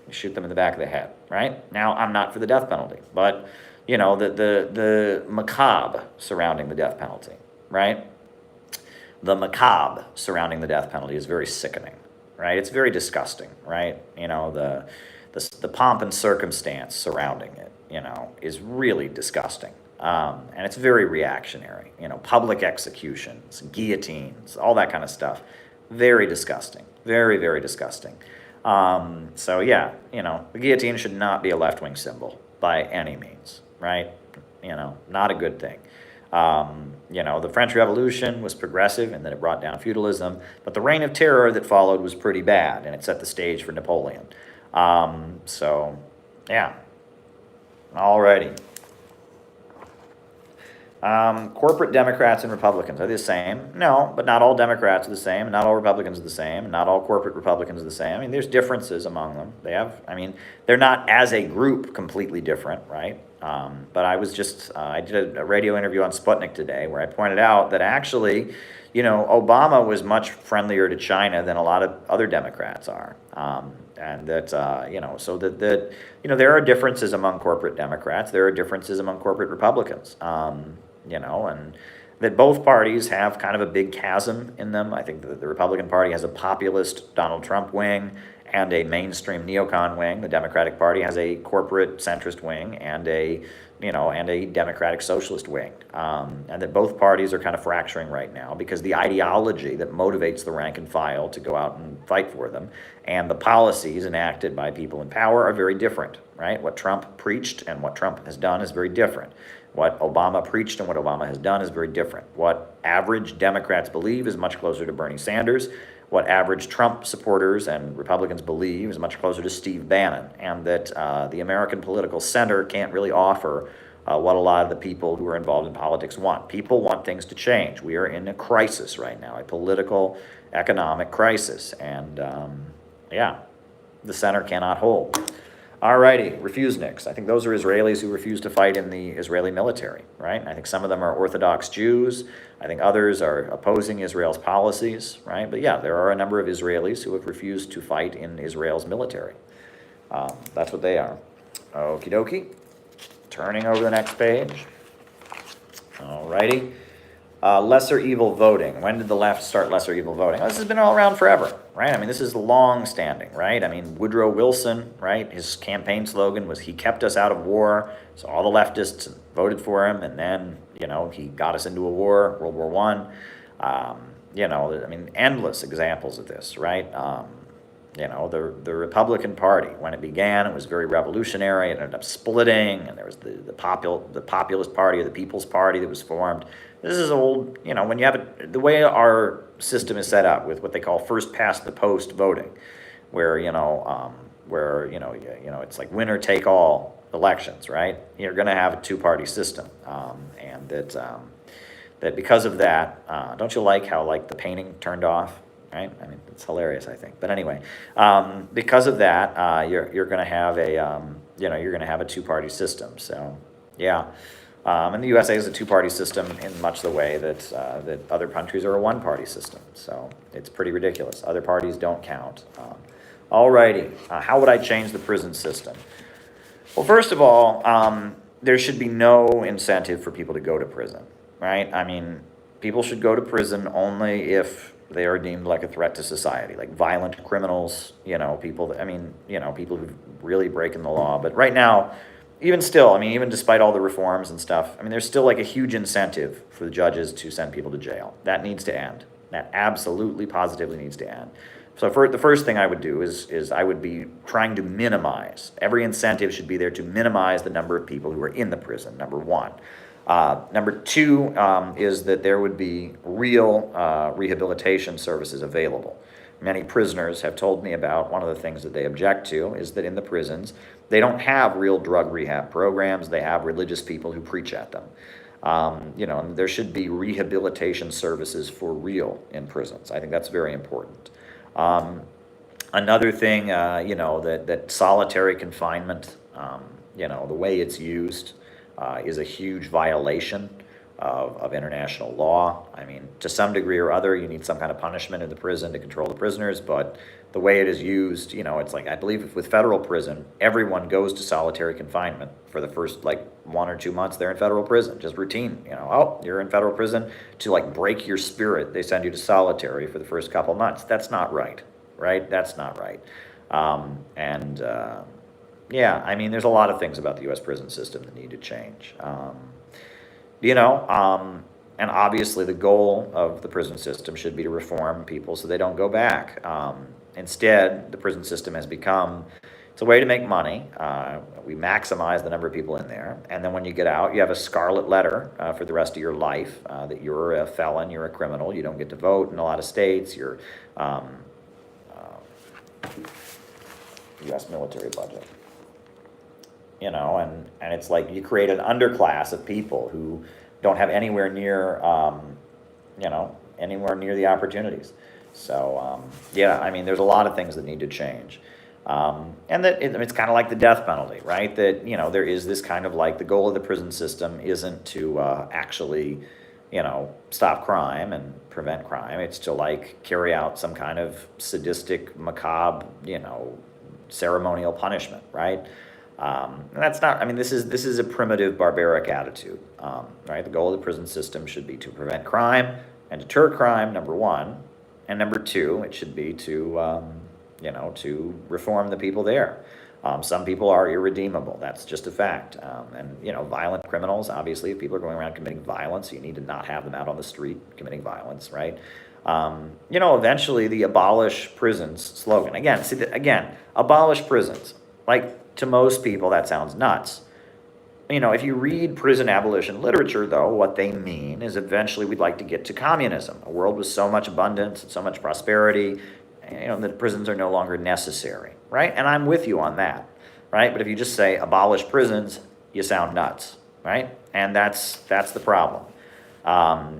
shoot them in the back of the head, right? Now, I'm not for the death penalty, but, the macabre surrounding the death penalty, right? The macabre surrounding the death penalty is very sickening, right? It's very disgusting, right? The pomp and circumstance surrounding it, is really disgusting. And it's very reactionary, public executions, guillotines, all that kind of stuff. Very disgusting, very, very disgusting. The guillotine should not be a left-wing symbol by any means, right? Not a good thing. The French Revolution was progressive and then it brought down feudalism, but the reign of terror that followed was pretty bad, and it set the stage for Napoleon. Alrighty. Corporate Democrats and Republicans, are they the same? No, but not all Democrats are the same, and not all Republicans are the same, and not all corporate Republicans are the same. I mean, there's differences among them. They're not as a group completely different, right? But I did a radio interview on Sputnik today where I pointed out that actually, Obama was much friendlier to China than a lot of other Democrats are. There are differences among corporate Democrats. There are differences among corporate Republicans. And that both parties have kind of a big chasm in them. I think that the Republican Party has a populist Donald Trump wing and a mainstream neocon wing. The Democratic Party has a corporate centrist wing and a democratic socialist wing. And that both parties are kind of fracturing right now because the ideology that motivates the rank and file to go out and fight for them and the policies enacted by people in power are very different, right? What Trump preached and what Trump has done is very different. What Obama preached and what Obama has done is very different. What average Democrats believe is much closer to Bernie Sanders. What average Trump supporters and Republicans believe is much closer to Steve Bannon, and that the American political center can't really offer what a lot of the people who are involved in politics want. People want things to change. We are in a crisis right now, a political, economic crisis, and yeah, the center cannot hold. Alrighty, refuseniks. I think those are Israelis who refuse to fight in the Israeli military, right? I think some of them are Orthodox Jews. I think others are opposing Israel's policies, right? But yeah, there are a number of Israelis who have refused to fight in Israel's military. That's what they are. Okie dokie. Turning over the next page. Alrighty. Lesser evil voting. When did the left start lesser evil voting? Well, this has been all around forever, right? I mean, this is long standing, right? I mean, Woodrow Wilson, right? His campaign slogan was, "He kept us out of war." So all the leftists voted for him, and then, you know, he got us into a war, World War I. You know, I mean, endless examples of this, right? You know, the Republican Party, when it began, it was very revolutionary. It ended up splitting, and there was the Populist Party, or the People's Party, that was formed. This is old, you know, when you have the way our system is set up with what they call first past the post voting, where, you know, it's like winner take all elections, right? You're going to have a two-party system, and that because of that, don't you like how, like, the painting turned off? Right? I mean, it's hilarious, I think. But anyway, because of that, you're going to have you're going to have a two-party system. So, yeah, and the USA is a two-party system in much the way that other countries are a one-party system. So it's pretty ridiculous. Other parties don't count. Alrighty, how would I change the prison system? Well, first of all, there should be no incentive for people to go to prison. Right? I mean, people should go to prison only if they are deemed like a threat to society, like violent criminals, you know, people who've really breaking the law. But right now, even still, I mean, even despite all the reforms and stuff, I mean, there's still like a huge incentive for the judges to send people to jail. That needs to end. That absolutely, positively needs to end. So the first thing I would do is I would be trying to minimize. Every incentive should be there to minimize the number of people who are in the prison, number one. Number two is that there would be real rehabilitation services available. Many prisoners have told me about one of the things that they object to is that in the prisons, they don't have real drug rehab programs. They have religious people who preach at them. You know, and there should be rehabilitation services for real in prisons. I think that's very important. Another thing, you know, that solitary confinement, you know, the way it's used, is a huge violation of international law. I mean, to some degree or other, you need some kind of punishment in the prison to control the prisoners, but the way it is used, you know, it's like, I believe with federal prison, everyone goes to solitary confinement for the first, like, 1 or 2 months they're in federal prison, just routine, you know, oh, you're in federal prison. To, like, break your spirit, they send you to solitary for the first couple months. That's not right, right? That's not right. Yeah, I mean, there's a lot of things about the U.S. prison system that need to change. You know, and obviously the goal of the prison system should be to reform people so they don't go back. Instead, the prison system has become, it's a way to make money. We maximize the number of people in there. And then when you get out, you have a scarlet letter for the rest of your life that you're a felon, you're a criminal, you don't get to vote in a lot of states, you're U.S. military budget. You know, and it's like you create an underclass of people who don't have anywhere near, you know, anywhere near the opportunities. So, yeah, I mean, there's a lot of things that need to change. And that it's kind of like the death penalty, right? That, you know, there is this kind of like the goal of the prison system isn't to actually, you know, stop crime and prevent crime. It's to like carry out some kind of sadistic, macabre, you know, ceremonial punishment, right? And that's not, I mean, this is a primitive, barbaric attitude, right? The goal of the prison system should be to prevent crime and deter crime, number one. And number two, it should be to, you know, to reform the people there. Some people are irredeemable. That's just a fact. And, you know, violent criminals, obviously, if people are going around committing violence, you need to not have them out on the street committing violence, right? You know, eventually the abolish prisons slogan. Again, abolish prisons. Like, to most people, that sounds nuts. if you read prison abolition literature, though, what they mean is eventually we'd like to get to communism, a world with so much abundance and so much prosperity, that prisons are no longer necessary, right? And I'm with you on that, right? But if you just say abolish prisons, you sound nuts, right? And that's the problem.